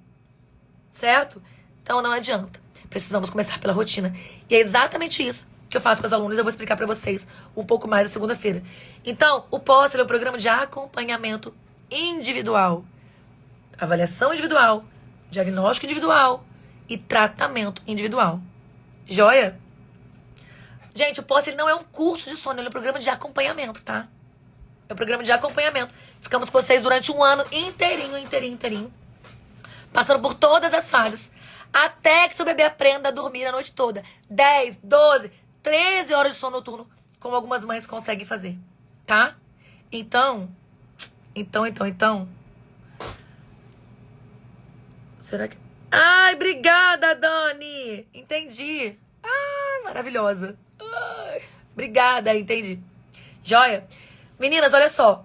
Certo? Então não adianta. Precisamos começar pela rotina. E é exatamente isso que eu faço com as alunas. Eu vou explicar pra vocês um pouco mais na segunda-feira. Então, o POS é o programa de acompanhamento individual. Avaliação individual, diagnóstico individual e tratamento individual. Joia? Gente, o POS ele não é um curso de sono, ele é um programa de acompanhamento, tá? É um programa de acompanhamento. Ficamos com vocês durante um ano inteirinho. Passando por todas as fases. Até que seu bebê aprenda a dormir a noite toda. 10, 12, 13 horas de sono noturno, como algumas mães conseguem fazer, tá? Então. Será que... Ai, obrigada, Dani! Entendi. Ah, maravilhosa. Ai, obrigada, entendi. Joia? Meninas, olha só.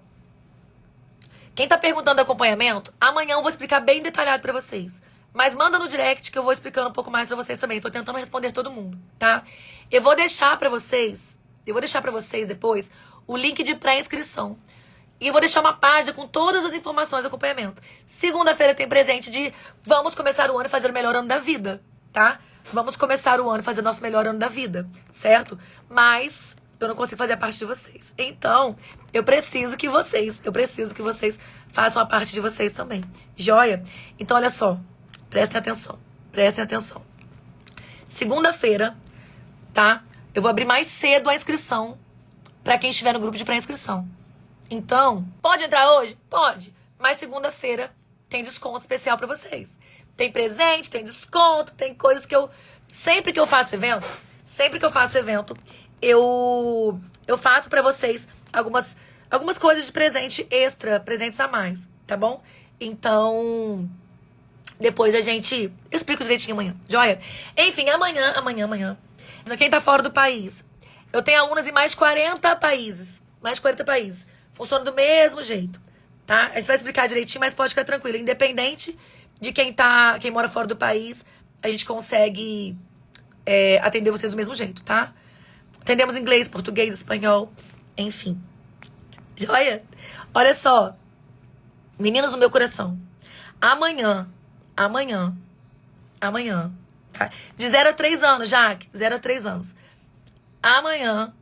Quem tá perguntando do acompanhamento, amanhã eu vou explicar bem detalhado pra vocês. Mas manda no direct que eu vou explicando um pouco mais pra vocês também. Tô tentando responder todo mundo, tá? Eu vou deixar pra vocês depois o link de pré-inscrição. E eu vou deixar uma página com todas as informações do acompanhamento. Segunda-feira tem presente de vamos começar o ano e fazer o melhor ano da vida, tá? Vamos começar o ano e fazer o nosso melhor ano da vida, certo? Mas eu não consigo fazer a parte de vocês. Então, eu preciso que vocês façam a parte de vocês também. Joia? Então, olha só. Prestem atenção. Segunda-feira, tá? Eu vou abrir mais cedo a inscrição pra quem estiver no grupo de pré-inscrição. Então, pode entrar hoje? Pode. Mas segunda-feira tem desconto especial pra vocês. Tem presente, tem desconto, tem coisas que eu... Sempre que eu faço evento, eu faço pra vocês algumas coisas de presente extra, presentes a mais, tá bom? Então, depois a gente explica direitinho amanhã, joia? Enfim, amanhã. Quem tá fora do país, eu tenho alunas em mais de 40 países. Funciona do mesmo jeito, tá? A gente vai explicar direitinho, mas pode ficar tranquilo. Independente de quem mora fora do país, a gente consegue atender vocês do mesmo jeito, tá? Atendemos inglês, português, espanhol, enfim. Joia? Olha só. Meninas do meu coração. Amanhã, tá? De 0 a 3 anos, Jaque. 0 a 3 anos. Amanhã.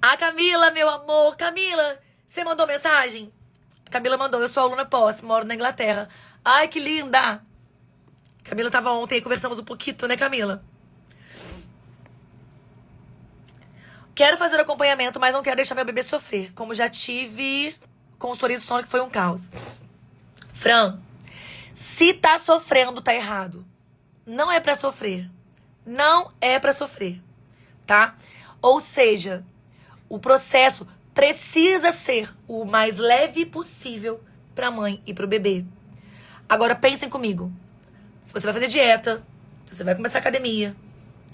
A Camila, meu amor. Camila, você mandou mensagem? A Camila mandou. Eu sou aluna pós, moro na Inglaterra. Ai, que linda. Camila tava ontem, conversamos um pouquinho, né, Camila? Quero fazer acompanhamento, mas não quero deixar meu bebê sofrer. Como já tive consultoria de sono, que foi um caos. Fran, se tá sofrendo, tá errado. Não é pra sofrer. Não é pra sofrer, tá? Ou seja, o processo precisa ser o mais leve possível pra mãe e pro bebê. Agora, pensem comigo. Se você vai fazer dieta, se você vai começar academia,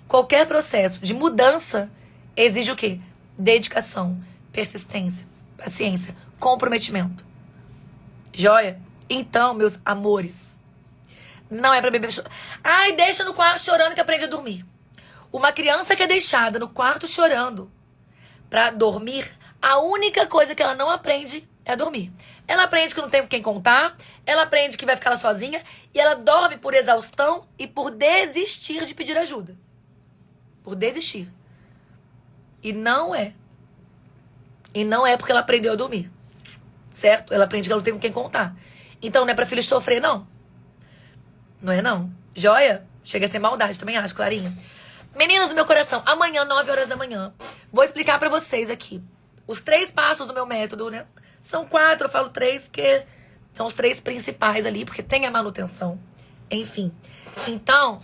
qualquer processo de mudança exige o quê? Dedicação, persistência, paciência, comprometimento. Joia? Então, meus amores, não é pra bebê chorar. Ai, deixa no quarto chorando que aprende a dormir. Uma criança que é deixada no quarto chorando pra dormir, a única coisa que ela não aprende é dormir. Ela aprende que não tem com quem contar, ela aprende que vai ficar lá sozinha e ela dorme por exaustão e por desistir de pedir ajuda. Por desistir. E não é porque ela aprendeu a dormir. Certo? Ela aprende que ela não tem com quem contar. Então não é pra filho sofrer, não. Não é, não. Joia? Chega a ser maldade, também acho, Clarinha. Meninos do meu coração, amanhã, 9 horas da manhã, vou explicar pra vocês aqui os 3 passos do meu método, né? São 4, eu falo 3 porque são os 3 principais ali, porque tem a manutenção. Enfim. Então,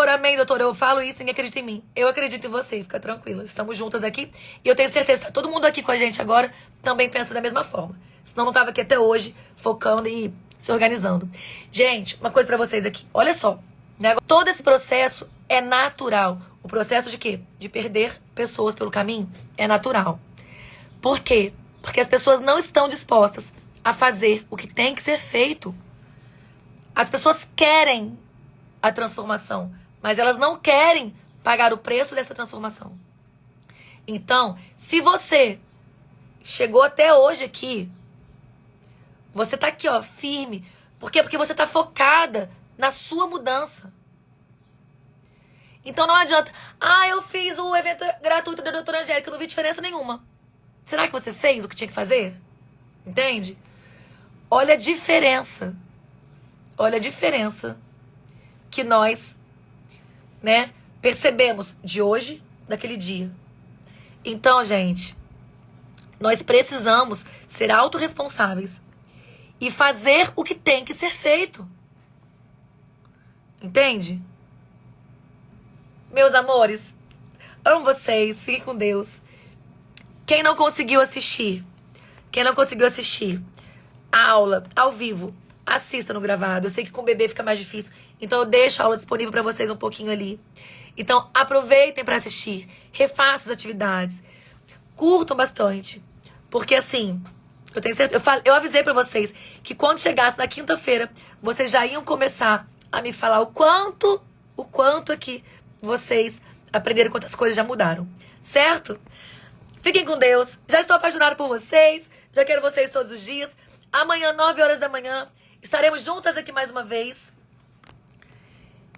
amém, doutora, eu falo isso, ninguém acredita em mim. Eu acredito em você, fica tranquila. Estamos juntas aqui e eu tenho certeza que todo mundo aqui com a gente agora também pensa da mesma forma. Senão não tava aqui até hoje, focando e se organizando. Gente, uma coisa pra vocês aqui. Olha só, né? Todo esse processo é natural. O processo de quê? De perder pessoas pelo caminho é natural. Por quê? Porque as pessoas não estão dispostas a fazer o que tem que ser feito. As pessoas querem a transformação, mas elas não querem pagar o preço dessa transformação. Então, se você chegou até hoje aqui, você tá aqui, ó, firme. Por quê? Porque você tá focada na sua mudança. Então não adianta. Ah, eu fiz o evento gratuito da doutora Angélica, não vi diferença nenhuma. Será que você fez o que tinha que fazer? Entende? Olha a diferença. Olha a diferença que nós, né, percebemos de hoje, daquele dia. Então, gente, nós precisamos ser autorresponsáveis e fazer o que tem que ser feito. Entende? Meus amores, amo vocês, fiquem com Deus. Quem não conseguiu assistir a aula ao vivo, assista no gravado. Eu sei que com o bebê fica mais difícil, então eu deixo a aula disponível pra vocês um pouquinho ali. Então aproveitem pra assistir, refaçam as atividades, curtam bastante, porque assim, Eu tenho certeza. Eu avisei pra vocês que quando chegasse na quinta-feira, vocês já iam começar a me falar o quanto aqui vocês aprenderam, quantas coisas já mudaram. Certo? Fiquem com Deus. Já estou apaixonada por vocês. Já quero vocês todos os dias. Amanhã, 9 horas da manhã, estaremos juntas aqui mais uma vez.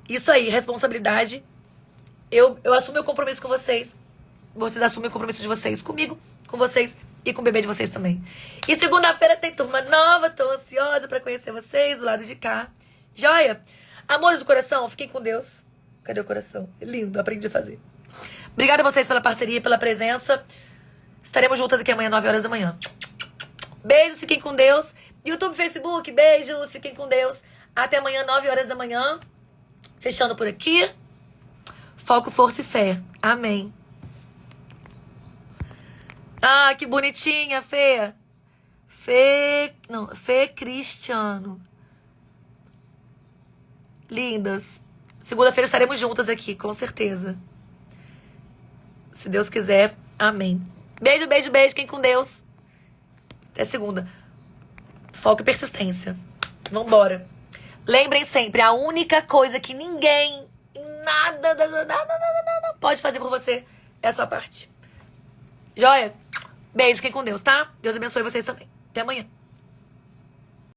Isso aí, responsabilidade. Eu assumo meu compromisso com vocês. Vocês assumem o compromisso de vocês comigo, com vocês e com o bebê de vocês também. E segunda-feira tem turma nova. Tô ansiosa pra conhecer vocês do lado de cá. Joia? Amores do coração, fiquem com Deus. Cadê o coração? Lindo, aprendi a fazer. Obrigada a vocês pela parceria, pela presença. Estaremos juntas aqui amanhã, 9 horas da manhã. Beijos, fiquem com Deus. YouTube, Facebook, beijos, fiquem com Deus. Até amanhã, 9 horas da manhã. Fechando por aqui. Foco, força e fé. Amém. Ah, que bonitinha, Fê. Fê Cristiano. Lindas. Segunda-feira estaremos juntas aqui, com certeza. Se Deus quiser, amém. Beijo, beijo, beijo. Fiquem com Deus. Até segunda. Foco e persistência. Vambora. Lembrem sempre, a única coisa que ninguém, nada pode fazer por você é a sua parte. Joia? Beijo, fiquem com Deus, tá? Deus abençoe vocês também. Até amanhã.